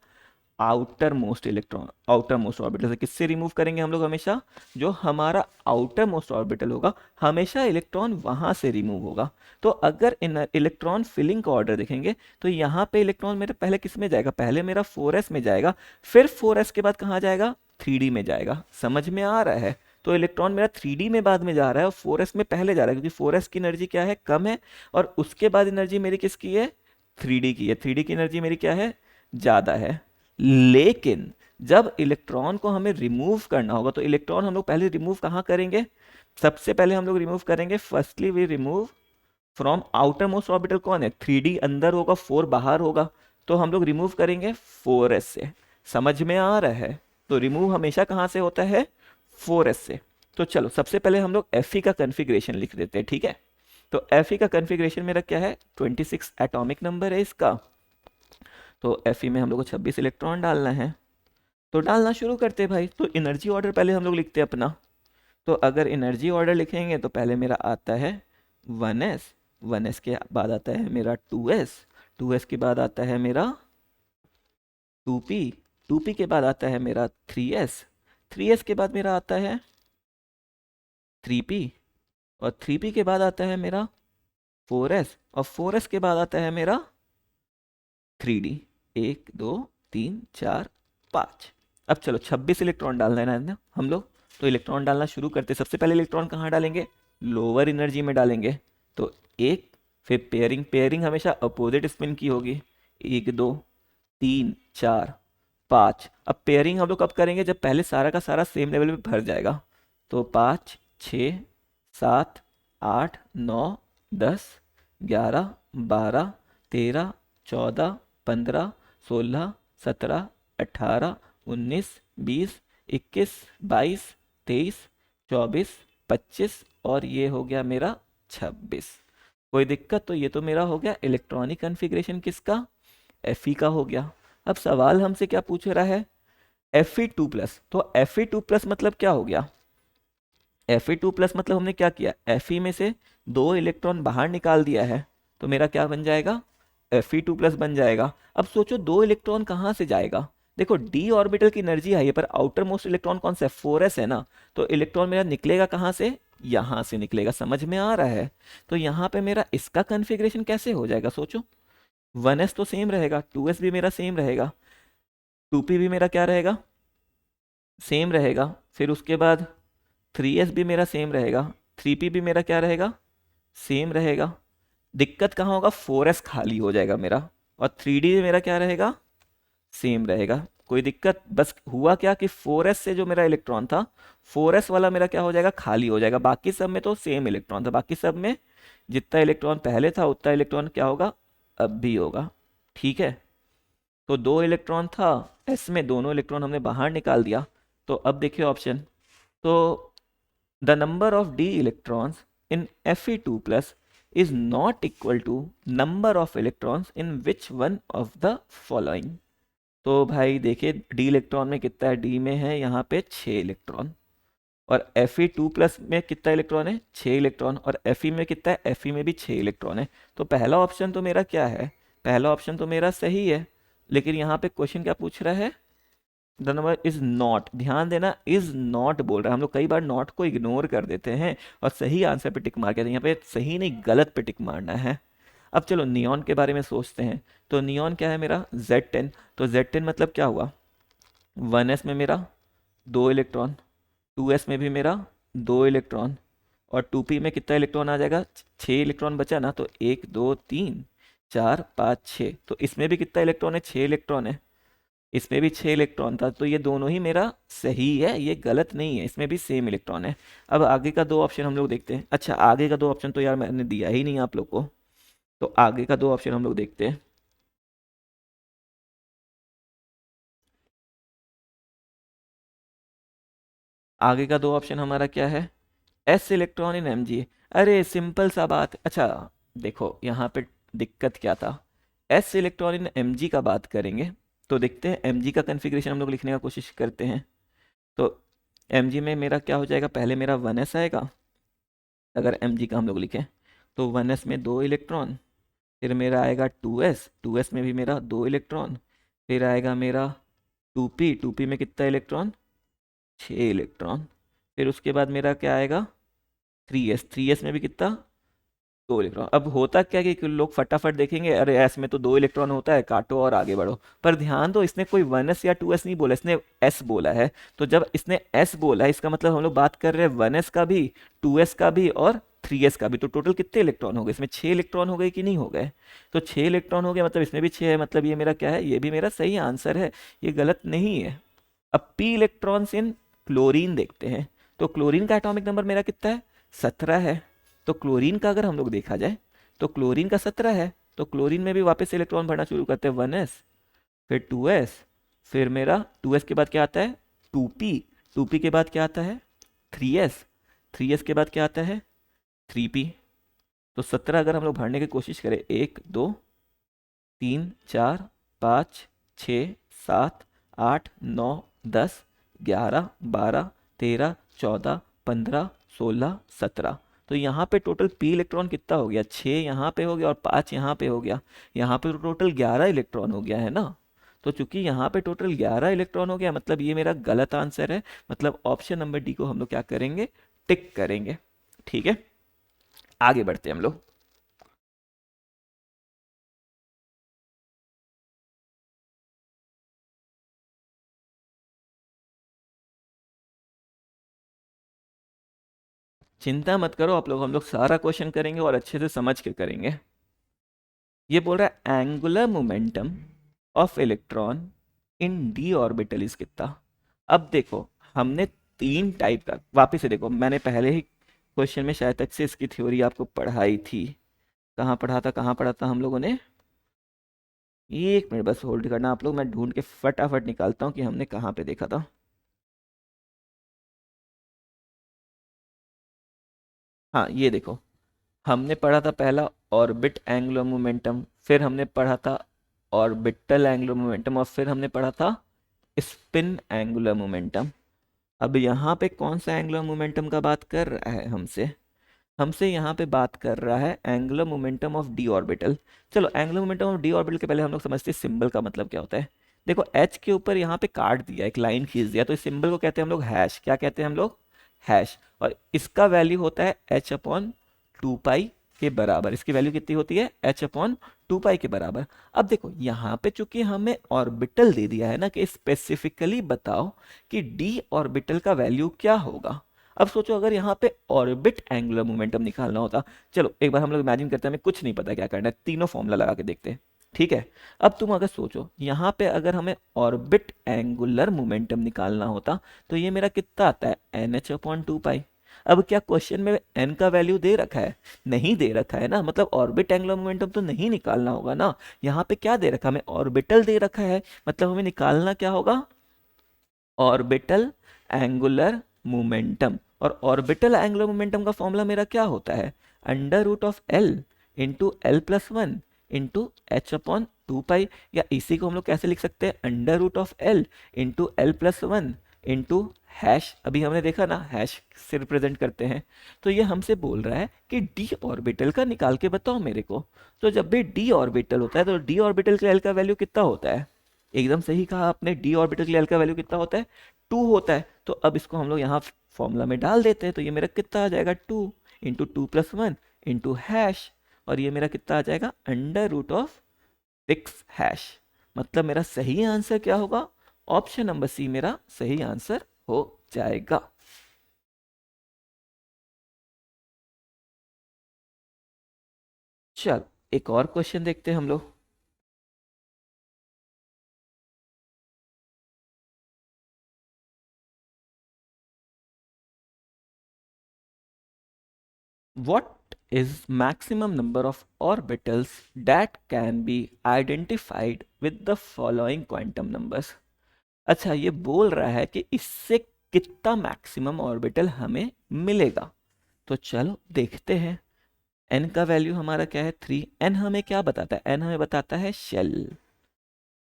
outer most electron, outer most orbital से। किससे रिमूव करेंगे हम लोग, हमेशा जो हमारा आउटर मोस्ट ऑर्बिटल होगा हमेशा इलेक्ट्रॉन वहां से रिमूव होगा। तो अगर इलेक्ट्रॉन फिलिंग का ऑर्डर देखेंगे तो यहाँ पे इलेक्ट्रॉन मेरे पहले किस में जाएगा, पहले मेरा 4s में जाएगा, फिर 4s के बाद कहाँ जाएगा 3d में जाएगा। समझ में आ रहा है। तो इलेक्ट्रॉन मेरा 3d में बाद में जा रहा है और 4s में पहले जा रहा है, क्योंकि 4s की एनर्जी क्या है कम है, और उसके बाद एनर्जी मेरी किसकी है 3d की है, 3d की एनर्जी मेरी क्या है ज़्यादा है। लेकिन जब इलेक्ट्रॉन को हमें रिमूव करना होगा तो इलेक्ट्रॉन हम लोग पहले रिमूव कहाँ करेंगे, सबसे पहले हम लोग रिमूव करेंगे, firstly we remove from outermost orbital. कौन है 3d अंदर होगा 4 बाहर होगा, तो हम लोग रिमूव करेंगे 4s से। समझ में आ रहा है। तो रिमूव हमेशा कहाँ से होता है 4s से। तो चलो सबसे पहले हम लोग Fe का कन्फिग्रेशन लिख देते हैं, ठीक है। तो Fe का कन्फिग्रेशन मेरा क्या है 26 एटॉमिक नंबर है इसका। तो Fe में हम लोग को 26 इलेक्ट्रॉन डालना है, तो डालना शुरू करते हैं भाई। तो एनर्जी ऑर्डर पहले हम लोग लिखते हैं अपना। तो अगर एनर्जी ऑर्डर लिखेंगे तो पहले मेरा आता है 1s, 1s के बाद आता है मेरा 2s, 2s के बाद आता है मेरा 2p, 2p के बाद आता है मेरा 3s, 3s के बाद मेरा आता है 3p, और 3p के बाद आता है मेरा 4s, और 4s के बाद आता है मेरा 3d। 1 2 3 4 5। अब चलो 26 इलेक्ट्रॉन डालना है ना हम लोग। तो इलेक्ट्रॉन डालना शुरू करते, सबसे पहले इलेक्ट्रॉन कहाँ डालेंगे, लोअर एनर्जी में डालेंगे। तो एक, फिर पेयरिंग, पेयरिंग हमेशा अपोजिट स्पिन की होगी। 1 2 3 4 5। अब पेयरिंग हम लोग कब करेंगे, जब पहले सारा का सारा सेम लेवल पे भर जाएगा। तो 5 6 7 8 9 10 11 12 13 14 15 16 17 18 19 20 21 22 23 24 25, और ये हो गया मेरा 26। कोई दिक्कत, तो ये तो मेरा हो गया इलेक्ट्रॉनिक कन्फिग्रेशन किसका, Fe का हो गया। अब सवाल हमसे क्या पूछ रहा है Fe2 प्लस। तो Fe2 प्लस मतलब क्या हो गया, Fe2 प्लस मतलब हमने क्या किया, Fe में से 2 इलेक्ट्रॉन बाहर निकाल दिया है, तो मेरा क्या बन जाएगा Fe2 प्लस बन जाएगा। अब सोचो 2 इलेक्ट्रॉन कहाँ से जाएगा, देखो d ऑर्बिटल की एनर्जी है पर आउटर मोस्ट इलेक्ट्रॉन कौन सा है 4s है ना, तो इलेक्ट्रॉन मेरा निकलेगा कहाँ से, यहाँ से निकलेगा। समझ में आ रहा है। तो यहाँ पे मेरा इसका कन्फिग्रेशन कैसे हो जाएगा, सोचो 1s तो सेम रहेगा, 2s भी मेरा सेम रहेगा, 2p भी मेरा क्या रहेगा सेम रहेगा, फिर उसके बाद 3s भी मेरा सेम रहेगा, 3p भी मेरा क्या रहेगा सेम रहेगा। दिक्कत कहाँ होगा 4s खाली हो जाएगा मेरा, और 3d मेरा क्या रहेगा सेम रहेगा। कोई दिक्कत, बस हुआ क्या कि 4s से जो मेरा इलेक्ट्रॉन था 4s वाला मेरा क्या हो जाएगा खाली हो जाएगा, बाकी सब में तो सेम इलेक्ट्रॉन था, बाकी सब में जितना इलेक्ट्रॉन पहले था उतना इलेक्ट्रॉन क्या होगा अब भी होगा। ठीक है। तो 2 इलेक्ट्रॉन था s में, दोनों इलेक्ट्रॉन हमने बाहर निकाल दिया। तो अब देखिए ऑप्शन, तो the number of d electrons in Fe2 plus is not equal to number of electrons in which one of the following. तो भाई देखिए डी इलेक्ट्रॉन में कितना है, डी में है यहाँ पे 6 इलेक्ट्रॉन, और Fe2+ में कितना इलेक्ट्रॉन है, 6 इलेक्ट्रॉन, और Fe में कितना है, Fe में भी 6 इलेक्ट्रॉन है। तो पहला ऑप्शन तो मेरा क्या है, पहला ऑप्शन तो मेरा सही है, लेकिन यहाँ पे क्वेश्चन क्या पूछ रहा है, द नंबर इज नॉट, ध्यान देना इज नॉट बोल रहा है। हम लोग कई बार नॉट को इग्नोर कर देते हैं और सही आंसर पे टिक मार के, यहाँ पे सही नहीं गलत पे टिक मारना है। अब चलो नियॉन के बारे में सोचते हैं। तो नियॉन क्या है मेरा, Z10। तो Z10 मतलब क्या हुआ, 1s में मेरा 2 इलेक्ट्रॉन, 2s में भी मेरा 2 इलेक्ट्रॉन, और 2p में कितना इलेक्ट्रॉन आ जाएगा, 6 इलेक्ट्रॉन बचा ना, तो 1 2 3 4 5 6, तो इसमें भी कितना इलेक्ट्रॉन है, 6 इलेक्ट्रॉन है, इसमें भी 6 इलेक्ट्रॉन था। तो ये दोनों ही मेरा सही है, ये गलत नहीं है, इसमें भी सेम इलेक्ट्रॉन है। अब आगे का 2 ऑप्शन हम लोग देखते हैं। अच्छा आगे का 2 ऑप्शन तो यार मैंने दिया ही नहीं आप लोग को, तो आगे का 2 ऑप्शन हम लोग देखते हैं। आगे का 2 ऑप्शन हमारा क्या है, s electron in M G. अरे सिंपल सा बात, अच्छा देखो यहाँ पे दिक्कत क्या था, s electron in M G का बात करेंगे तो देखते हैं एम जी का कन्फिग्रेशन हम लोग लिखने का कोशिश करते हैं। तो एम जी में मेरा क्या हो जाएगा, पहले मेरा 1s आएगा, अगर एम जी का हम लोग लिखें तो 1s में 2 इलेक्ट्रॉन, फिर मेरा आएगा 2s, 2s में भी मेरा 2 इलेक्ट्रॉन, फिर आएगा मेरा 2p, 2p में कितना इलेक्ट्रॉन, 6 इलेक्ट्रॉन, फिर उसके बाद मेरा क्या आएगा 3s, 3s में भी कितना, 2 इलेक्ट्रॉन। अब होता क्या है कि लोग फटाफट देखेंगे अरे एस में तो 2 इलेक्ट्रॉन होता है, काटो और आगे बढ़ो, पर ध्यान दो इसने कोई 1s या 2s नहीं बोला, इसने s बोला है। तो जब इसने s बोला है इसका मतलब हम लोग बात कर रहे हैं 1s का भी, 2s का भी और 3s का भी। तो टोटल कितने इलेक्ट्रॉन हो गए, इसमें 6 इलेक्ट्रॉन हो गए कि नहीं हो गए, तो 6 इलेक्ट्रॉन हो गए, मतलब इसमें भी 6 है, मतलब ये मेरा क्या है, ये भी मेरा सही आंसर है, ये गलत नहीं है। अब p इलेक्ट्रॉन्स इन क्लोरीन देखते हैं। तो क्लोरीन का एटॉमिक नंबर मेरा कितना है, 17 है। तो क्लोरीन का अगर हम लोग देखा जाए तो क्लोरीन का 17 है, तो क्लोरीन में भी वापस से इलेक्ट्रॉन भरना शुरू करते हैं, 1s, फिर 2s, फिर मेरा 2s के बाद क्या आता है 2p, 2p के बाद क्या आता है 3s, 3s के बाद क्या आता है 3p। तो 17 अगर हम लोग भरने की कोशिश करें, 1 2 3 4 5 6 7 8 9 10 11 12 13 14 15 16 17, तो यहाँ पे टोटल p इलेक्ट्रॉन कितना हो गया, 6 यहाँ पे हो गया और 5 यहाँ पे हो गया, यहाँ पे तो टोटल 11 इलेक्ट्रॉन हो गया है ना। तो चूंकि यहाँ पे टोटल 11 इलेक्ट्रॉन हो गया, मतलब ये मेरा गलत आंसर है, मतलब ऑप्शन नंबर डी को हम लोग क्या करेंगे, टिक करेंगे। ठीक है आगे बढ़ते हैं हम लोग। चिंता मत करो आप लोग, हम लोग सारा क्वेश्चन करेंगे और अच्छे से समझ के करेंगे। ये बोल रहा है angular momentum of electron in D orbital is कितना। अब देखो हमने 3 टाइप का, वापिस से देखो मैंने पहले ही क्वेश्चन में शायद तक से इसकी थ्योरी आपको पढ़ाई थी, कहाँ पढ़ा था, कहाँ पढ़ा था हम लोगों ने, 1 मिनट बस होल्ड करना आप लोग, मैं ढूंढ के फटाफट निकालता हूँ कि हमने कहाँ पे देखा था। हाँ ये देखो, हमने पढ़ा था पहला ऑर्बिट एंगुलर मोमेंटम, फिर हमने पढ़ा था ऑर्बिटल एंगुलर मोमेंटम, और फिर हमने पढ़ा था स्पिन एंगुलर मोमेंटम। अब यहाँ पे कौन सा एंगुलर मोमेंटम का बात कर रहा है हमसे, हमसे यहाँ पे बात कर रहा है angular momentum of D orbital. चलो angular momentum of D orbital के पहले हम लोग समझते हैं सिंबल का मतलब क्या होता है। देखो एच के ऊपर यहाँ पे काट दिया, एक लाइन खींच दिया, तो इस सिंबल को कहते हैं हम लोग हैश, क्या कहते हैं हम लोग, हैश। और इसका वैल्यू होता है h/2 पाई के बराबर, इसकी वैल्यू कितनी होती है h/2 पाई के बराबर। अब देखो यहाँ पे चूंकि हमें ऑर्बिटल दे दिया है ना, कि स्पेसिफिकली बताओ कि डी ऑर्बिटल का वैल्यू क्या होगा। अब सोचो अगर यहाँ पे ऑर्बिट एंगुलर मोमेंटम निकालना होता, चलो एक बार हम लोग इमेजिन करते हैं, हमें कुछ नहीं पता क्या करना है, तीनों फॉर्मूला लगा के देखते हैं। ठीक है अब तुम अगर सोचो यहाँ पे अगर हमें ऑर्बिट एंगुलर मोमेंटम निकालना होता, तो ये मेरा कितना आता है NH/2 पाई। अब क्या क्वेश्चन में n का वैल्यू दे रखा है, नहीं दे रखा है ना, मतलब ऑर्बिट एंगुलर मोमेंटम तो नहीं निकालना होगा ना। यहाँ पे क्या दे रखा है, हमें ऑर्बिटल दे रखा है, मतलब हमें निकालना क्या होगा, ऑर्बिटल एंगुलर मोमेंटम। और ऑर्बिटल एंगुलर मोमेंटम का फॉर्मूला मेरा क्या होता है, under root of L into L plus one into H upon two pi, या इसी को हम लोग कैसे लिख सकते हैं, under root of L into L plus one into hash, अभी हमने देखा ना हैश से रिप्रेजेंट करते हैं। तो ये हमसे बोल रहा है कि डी ऑर्बिटल का निकाल के बताओ मेरे को। तो जब भी डी ऑर्बिटल होता है तो डी ऑर्बिटल के एल का वैल्यू कितना होता है, एकदम सही कहा आपने, डी ऑर्बिटल के एल का वैल्यू कितना होता है, 2 होता है। तो अब इसको हम लोग यहाँ फॉर्मूला में डाल देते हैं, तो ये मेरा कितना आ जाएगा, 2 into two plus one into hash, और ये मेरा कितना आ जाएगा, अंडर रूट ऑफ 6 हैश। मतलब मेरा सही आंसर क्या होगा, ऑप्शन नंबर सी मेरा सही आंसर हो जाएगा। चल एक और क्वेश्चन देखते हैं हम लोग। What is maximum number of orbitals that can be identified with the following quantum numbers? अच्छा, ये बोल रहा है कि इससे कितना मैक्सिमम ऑर्बिटल हमें मिलेगा। तो चलो देखते हैं। n का वैल्यू हमारा क्या है, 3। n हमें क्या बताता है, n हमें बताता है शेल।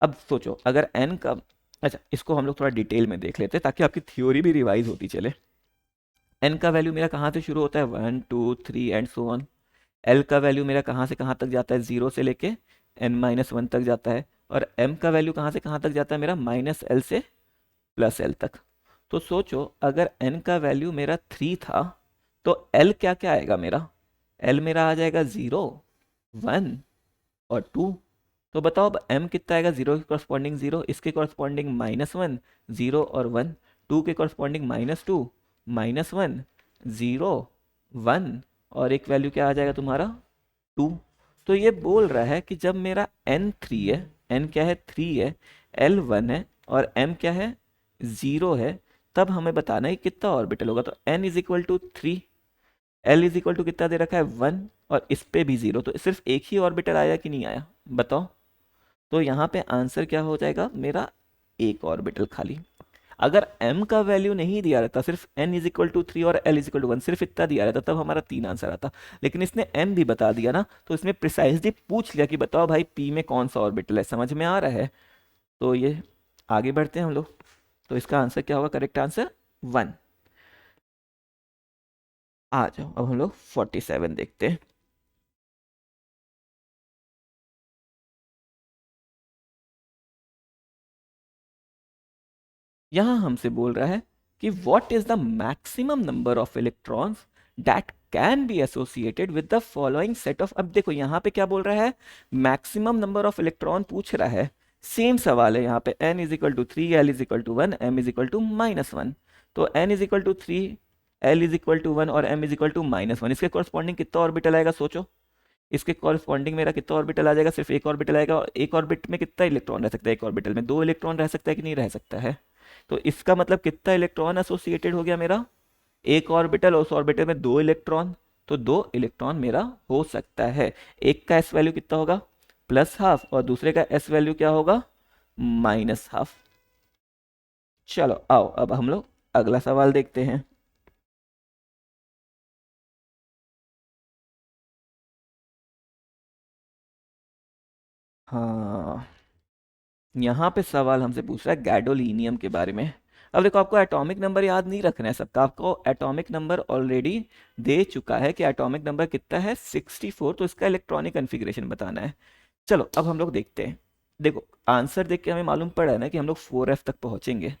अब सोचो अगर n का, अच्छा इसको हम लोग थोड़ा डिटेल में देख लेते हैं ताकि आपकी थ्योरी भी रिवाइज होती चले। n का वैल्यू मेरा कहाँ से शुरू होता है, 1 2 3 एंड सो ऑन। एल का वैल्यू मेरा कहाँ से कहाँ तक जाता है, 0 से लेके n-1 तक जाता है। और m का वैल्यू कहाँ से कहाँ तक जाता है मेरा, -l से +l तक। तो सोचो अगर n का वैल्यू मेरा 3 था तो l क्या क्या आएगा मेरा, l मेरा आ जाएगा 0 1 और 2। तो बताओ अब m कितना आएगा, 0 के कॉरस्पॉन्डिंग 0, इसके कॉरस्पॉन्डिंग -1 0 और 1, 2 के कॉरस्पॉन्डिंग -2 -1 0 1, और एक वैल्यू क्या आ जाएगा तुम्हारा 2। तो ये बोल रहा है कि जब मेरा n 3 है, n क्या है 3 है, l 1 है और m क्या है 0 है, तब हमें बताना है कितना ऑर्बिटल होगा। तो n is equal to 3, l is equal to कितना दे रखा है 1, और इस पे भी 0। तो सिर्फ एक ही ऑर्बिटल आया कि नहीं आया बताओ। तो यहाँ पे आंसर क्या हो जाएगा मेरा, एक ऑर्बिटल खाली। अगर m का वैल्यू नहीं दिया रहता, सिर्फ n इज इक्वल टू 3 और l इज इक्वल टू 1, सिर्फ इतना दिया रहता, तब हमारा 3 आंसर आता। लेकिन इसने m भी बता दिया ना, तो इसमें प्रिसाइजली पूछ लिया कि बताओ भाई p में कौन सा ऑर्बिटल है, समझ में आ रहा है। तो ये आगे बढ़ते हैं हम लोग। तो इसका आंसर क्या होगा, करेक्ट आंसर 1। आ जाओ अब हम लोग 47 देखते हैं। यहां हमसे बोल रहा है कि what is the maximum number of electrons that can be associated with the following set of, अब देखो यहाँ पे क्या बोल रहा है, मैक्सिमम नंबर ऑफ इलेक्ट्रॉन पूछ रहा है। सेम सवाल है यहाँ पे, n is equal to 3, l is equal to 1, m is equal to -1। तो n is equal to 3, l is equal to 1 और m इज इक्वल टू -1, इसके कॉरस्पॉन्डिंग कितना ऑर्बिटल आएगा सोचो। इसके कॉरस्पॉन्डिंग मेरा कितना ऑर्बिटल आ जाएगा, सिर्फ एक ऑर्बिटल आएगा। और एक ऑर्बिट में कितना इलेक्ट्रॉन रह सकता है, एक ऑर्बिटल में 2 इलेक्ट्रॉन रह सकता है कि नहीं रह सकता है। तो इसका मतलब कितना इलेक्ट्रॉन एसोसिएटेड हो गया मेरा, एक ऑर्बिटल और उस ऑर्बिटल में 2 इलेक्ट्रॉन, तो 2 इलेक्ट्रॉन मेरा हो सकता है। एक का एस वैल्यू कितना होगा, +½ और दूसरे का एस वैल्यू क्या होगा, -½ चलो आओ अब हम लोग अगला सवाल देखते हैं। हाँ, यहाँ पे सवाल हमसे पूछ रहा है गैडोलीनियम के बारे में। अब देखो आपको एटॉमिक नंबर याद नहीं रखना है सबका, आपको एटॉमिक नंबर ऑलरेडी दे चुका है कि एटॉमिक नंबर कितना है 64, तो इसका इलेक्ट्रॉनिक कन्फिग्रेशन बताना है। चलो अब हम लोग देखते हैं। देखो आंसर देख के हमें मालूम पड़ा है ना कि हम लोग 4f तक पहुंचेंगे।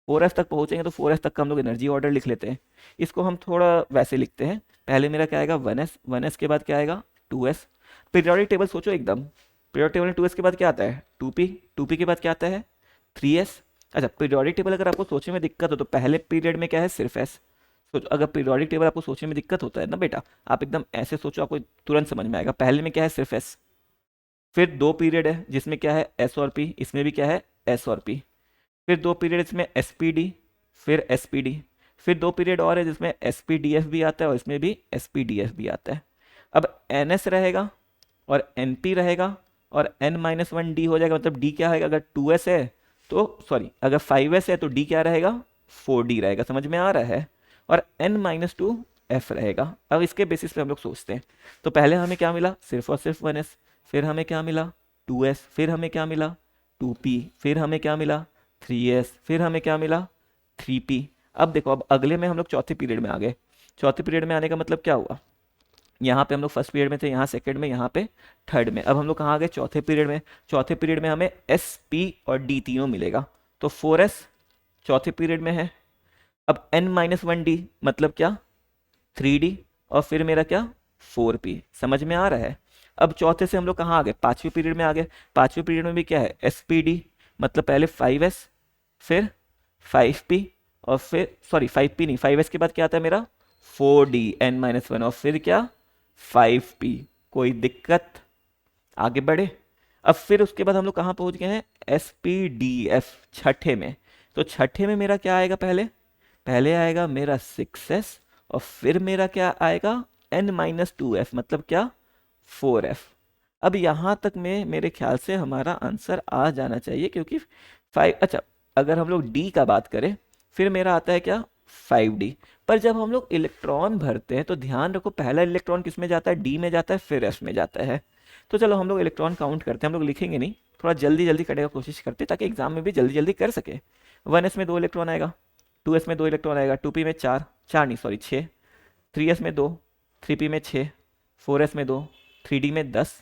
4f तक पहुंचेंगे तो 4f तक का हम लोग एनर्जी ऑर्डर लिख लेते हैं। इसको हम थोड़ा वैसे लिखते हैं, पहले मेरा क्या आएगा 1s, 1s के बाद क्या आएगा 2s। पीरियोडिक टेबल सोचो एकदम, पीरियोडिक टेबल में 2s के बाद क्या आता है 2p, 2p के बाद क्या आता है 3s। अच्छा पीरियोडिक टेबल अगर आपको सोचने में दिक्कत हो तो पहले पीरियड में क्या है सिर्फ s। सोचो अगर पीरियोडिक टेबल आपको सोचने में दिक्कत होता है ना बेटा, आप एकदम ऐसे सोचो, आपको तुरंत समझ में आएगा। पहले में क्या है सिर्फ s, फिर 2 पीरियड है जिसमें क्या है s और p, इसमें भी क्या है s और p, फिर 2 पीरियड इसमें SPD, फिर SPD, फिर 2 पीरियड और है जिसमें SPDF भी आता है और इसमें भी SPDF भी आता है। अब NS रहेगा और NP रहेगा और n-1D हो जाएगा, मतलब D क्या है, अगर 2s है तो सॉरी अगर 5s है तो D क्या रहेगा 4D रहेगा, समझ में आ रहा है। और n-2 एफ रहेगा। अब इसके बेसिस पे हम लोग सोचते हैं। तो पहले हमें क्या मिला, सिर्फ और सिर्फ 1s, फिर हमें क्या मिला 2s, फिर हमें क्या मिला 2p, फिर हमें क्या मिला 3s, फिर हमें क्या मिला 3p। अब देखो, अब अगले में हम लोग चौथे पीरियड में आ गए। चौथे पीरियड में आने का मतलब क्या हुआ, यहाँ पे हम लोग फर्स्ट पीरियड में थे, यहाँ सेकंड में, यहाँ पे थर्ड में। अब हम लोग कहाँ आ गए, चौथे पीरियड में। चौथे पीरियड में हमें एस, पी और डी तीनों मिलेगा। तो 4s चौथे पीरियड में है। अब n-1d मतलब क्या 3d, और फिर मेरा क्या 4p। समझ में आ रहा है। अब चौथे से हम लोग कहाँ आ गए, पांचवें पीरियड में आ गए। पांचवें पीरियड में भी क्या है spd, मतलब पहले 5s, फिर 5p, और फिर सॉरी 5p नहीं, 5s के बाद क्या आता है मेरा 4d n-1, और फिर क्या 5p। कोई दिक्कत, आगे बढ़े। अब फिर उसके बाद हम लोग कहाँ पहुंच गए हैं, spdf छठे में। तो छठे में मेरा क्या आएगा, पहले पहले आएगा मेरा 6s, और फिर मेरा क्या आएगा n-2f, मतलब क्या 4f। अब यहाँ तक में मेरे ख्याल से हमारा आंसर आ जाना चाहिए, क्योंकि 5, अच्छा अगर हम लोग d का बात करें, फिर मेरा आता है क्या 5d। पर जब हम लोग इलेक्ट्रॉन भरते हैं तो ध्यान रखो, पहला इलेक्ट्रॉन किस में जाता है, d में जाता है, फिर f में जाता है। तो चलो हम लोग इलेक्ट्रॉन काउंट करते हैं, हम लोग लिखेंगे नहीं, थोड़ा जल्दी जल्दी करने का कोशिश करते हैं ताकि एग्जाम में भी जल्दी जल्दी कर सके। 1s में 2 इलेक्ट्रॉन आएगा, 2s में 2 इलेक्ट्रॉन आएगा, 2p में 4, 4 नहीं सॉरी 6, 3s में 2, 3p में 6, 4s में 2, 3d में 10,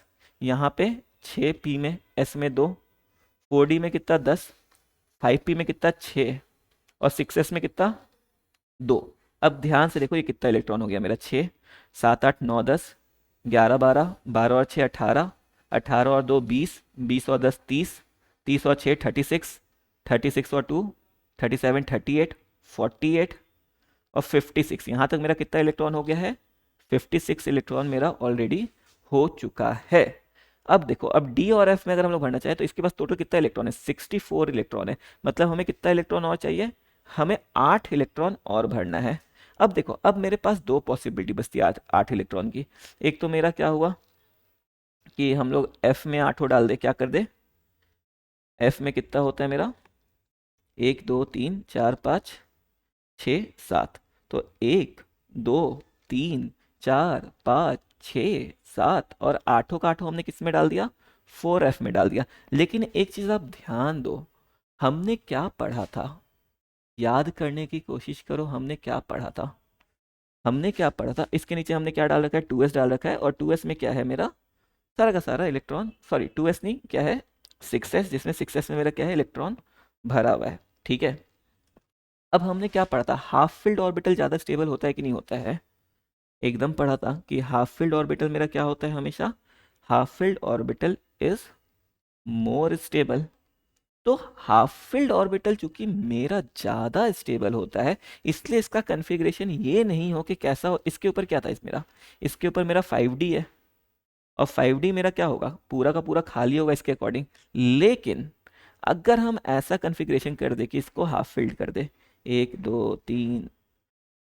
यहाँ पे 6p में s में 2, 4d में कितना 10, 5p में कितना 6, और 6s में कितना 2। अब ध्यान से देखो ये कितना इलेक्ट्रॉन हो गया मेरा, 6, 7, 8, 9, 10, 11, 12, 12 और 6 18, 18 और 2 20, 20 और 10 30, 30 और 6 36, 36 और 2 37, 38, 48 और 56। यहाँ तक मेरा कितना इलेक्ट्रॉन हो गया है, 56 इलेक्ट्रॉन मेरा ऑलरेडी हो चुका है। अब देखो, अब डी और एफ में अगर हम लोग भरना चाहें तो इसके पास टोटल कितना इलेक्ट्रॉन है, 64 इलेक्ट्रॉन है। मतलब हमें कितना इलेक्ट्रॉन और चाहिए, हमें 8 इलेक्ट्रॉन और भरना है। अब देखो, अब मेरे पास दो पॉसिबिलिटी बचती है 8 इलेक्ट्रॉन की। एक तो मेरा क्या हुआ कि हम लोग एफ में 8 डाल दे, क्या कर दे, एफ में कितना होता है मेरा 1 2 3 4 5 6 7। तो 1 2 3 4 5 6 7, और आठों का आठों हमने किस में डाल दिया, 4f में डाल दिया। लेकिन एक चीज आप ध्यान दो, हमने क्या पढ़ा था, याद करने की कोशिश करो, हमने क्या पढ़ा था, हमने क्या पढ़ा था। इसके नीचे हमने क्या डाल रखा है, 2s डाल रखा है, और 2s में क्या है मेरा सारा का सारा इलेक्ट्रॉन, सॉरी 2s नहीं, क्या है 6s, जिसमें 6s में मेरा क्या है इलेक्ट्रॉन भरा हुआ है। ठीक है, अब हमने क्या पढ़ा था, हाफ फिल्ड ऑर्बिटल ज़्यादा स्टेबल होता है कि नहीं होता है, एकदम पढ़ा था कि हाफ फिल्ड ऑर्बिटल मेरा क्या होता है हमेशा, half filled orbital is more stable. तो हाफ फिल्ड ऑर्बिटल चूंकि मेरा ज़्यादा स्टेबल होता है, इसलिए इसका कन्फिग्रेशन ये नहीं हो कि कैसा हो। इसके ऊपर क्या था, इसके ऊपर मेरा 5d है, और 5d मेरा क्या होगा, पूरा का पूरा खाली होगा इसके अकॉर्डिंग। लेकिन अगर हम ऐसा कन्फिग्रेशन कर दे कि इसको हाफ फिल्ड कर दे, 1 2 3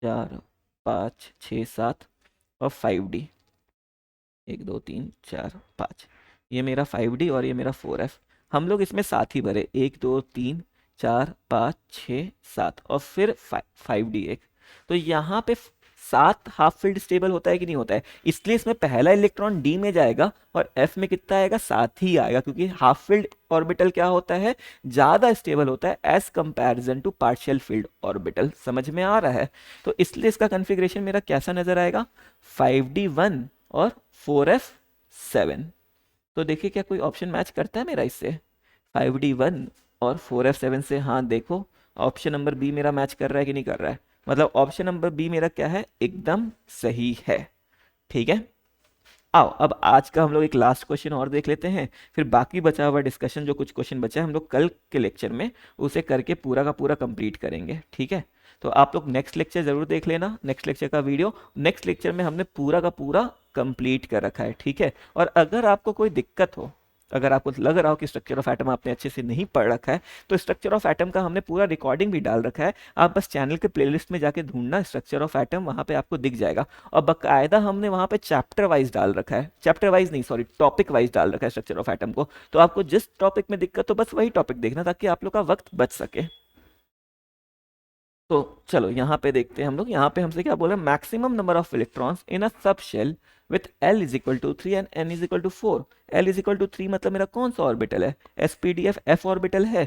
4 5 6 7 और 5d, 1 2 3 4 5, ये मेरा 5d और ये मेरा 4f। हम लोग इसमें साथ ही भरे, 1 2 3 4 5 6 7, और फिर 5d एक। तो यहाँ पे 7 हाफ फील्ड स्टेबल होता है कि नहीं होता है, इसलिए इसमें पहला इलेक्ट्रॉन डी में जाएगा और एफ में कितना आएगा, 7 ही आएगा, क्योंकि हाफ फील्ड ऑर्बिटल क्या होता है, ज़्यादा स्टेबल होता है as comparison to partial filled orbital. समझ में आ रहा है। तो इसलिए इसका कन्फिग्रेशन मेरा कैसा नजर आएगा, 5d1 और 4f7। तो देखिए क्या कोई ऑप्शन मैच करता है मेरा इससे, 5d1 और 4f7 से। हाँ देखो, ऑप्शन नंबर बी मेरा मैच कर रहा है कि नहीं कर रहा है, मतलब ऑप्शन नंबर बी मेरा क्या है, एकदम सही है। ठीक है, आओ अब आज का हम लोग एक लास्ट क्वेश्चन और देख लेते हैं, फिर बाकी बचा हुआ डिस्कशन जो कुछ क्वेश्चन बचा है हम लोग कल के लेक्चर में उसे करके पूरा का पूरा कंप्लीट करेंगे। ठीक है, तो आप लोग नेक्स्ट लेक्चर जरूर देख लेना, नेक्स्ट लेक्चर का वीडियो। नेक्स्ट लेक्चर में हमने पूरा का पूरा कंप्लीट कर रखा है। ठीक है, और अगर आपको कोई दिक्कत हो, अगर आपको लग रहा हो कि स्ट्रक्चर ऑफ एटम आपने अच्छे से नहीं पढ़ रखा है, तो स्ट्रक्चर ऑफ एटम का हमने पूरा रिकॉर्डिंग भी डाल रखा है, आप बस चैनल के प्लेलिस्ट में जाके ढूंढना स्ट्रक्चर ऑफ एटम, वहाँ पे आपको दिख जाएगा। और बाकायदा हमने वहाँ पे चैप्टर वाइज डाल रखा है, चैप्टर वाइज नहीं सॉरी टॉपिक वाइज डाल रखा है स्ट्रक्चर ऑफ एटम को। तो आपको जिस टॉपिक में दिक्कत हो बस वही टॉपिक देखना, ताकि आप लोग का वक्त बच सके। तो चलो यहाँ पे देखते हैं हम लोग, यहाँ पे हमसे क्या बोला, maximum number of electrons in a sub shell with L is equal to 3 and N is equal to 4। L is equal to 3 मतलब मेरा कौन सा ऑर्बिटल है, SPDF F ऑर्बिटल है।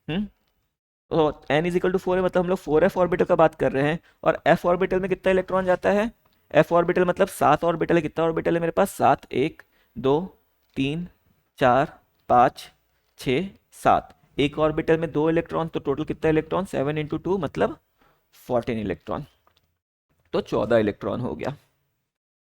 तो N इज इक्वल टू 4 है, मतलब हम लोग 4F ऑर्बिटल का बात कर रहे हैं। और F ऑर्बिटल में कितना इलेक्ट्रॉन जाता है, F ऑर्बिटल मतलब 7 ऑर्बिटल है। कितना ऑर्बिटल है मेरे पास, 7, 1 2 3 4 5 6 7। एक ऑर्बिटल में 2 इलेक्ट्रॉन, तो टोटल कितना इलेक्ट्रॉन, 7 इंटू 2 मतलब 14 इलेक्ट्रॉन। तो 14 इलेक्ट्रॉन हो गया।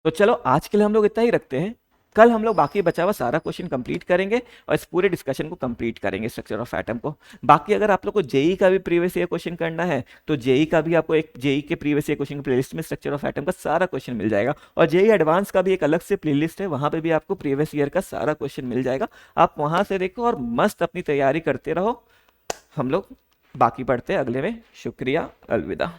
तो चलो आज के लिए हम लोग इतना ही रखते हैं। कल हम लोग बाकी बचा हुआ सारा क्वेश्चन कंप्लीट करेंगे और इस पूरे डिस्कशन को कंप्लीट करेंगे स्ट्रक्चर ऑफ एटम को। बाकी अगर आप लोग को जेई का भी प्रीवियस ईयर क्वेश्चन करना है तो जेई का भी आपको एक जेई के प्रीवियस ईयर क्वेश्चन प्लेलिस्ट में स्ट्रक्चर ऑफ एटम का सारा क्वेश्चन मिल जाएगा। और जेई एडवांस का भी एक अलग से प्लेलिस्ट है, वहां पर भी आपको प्रीवियस ईयर का सारा क्वेश्चन मिल जाएगा। आप वहां से देखो और मस्त अपनी तैयारी करते रहो। हम लोग बाकी पढ़ते हैं अगले में। शुक्रिया, अलविदा।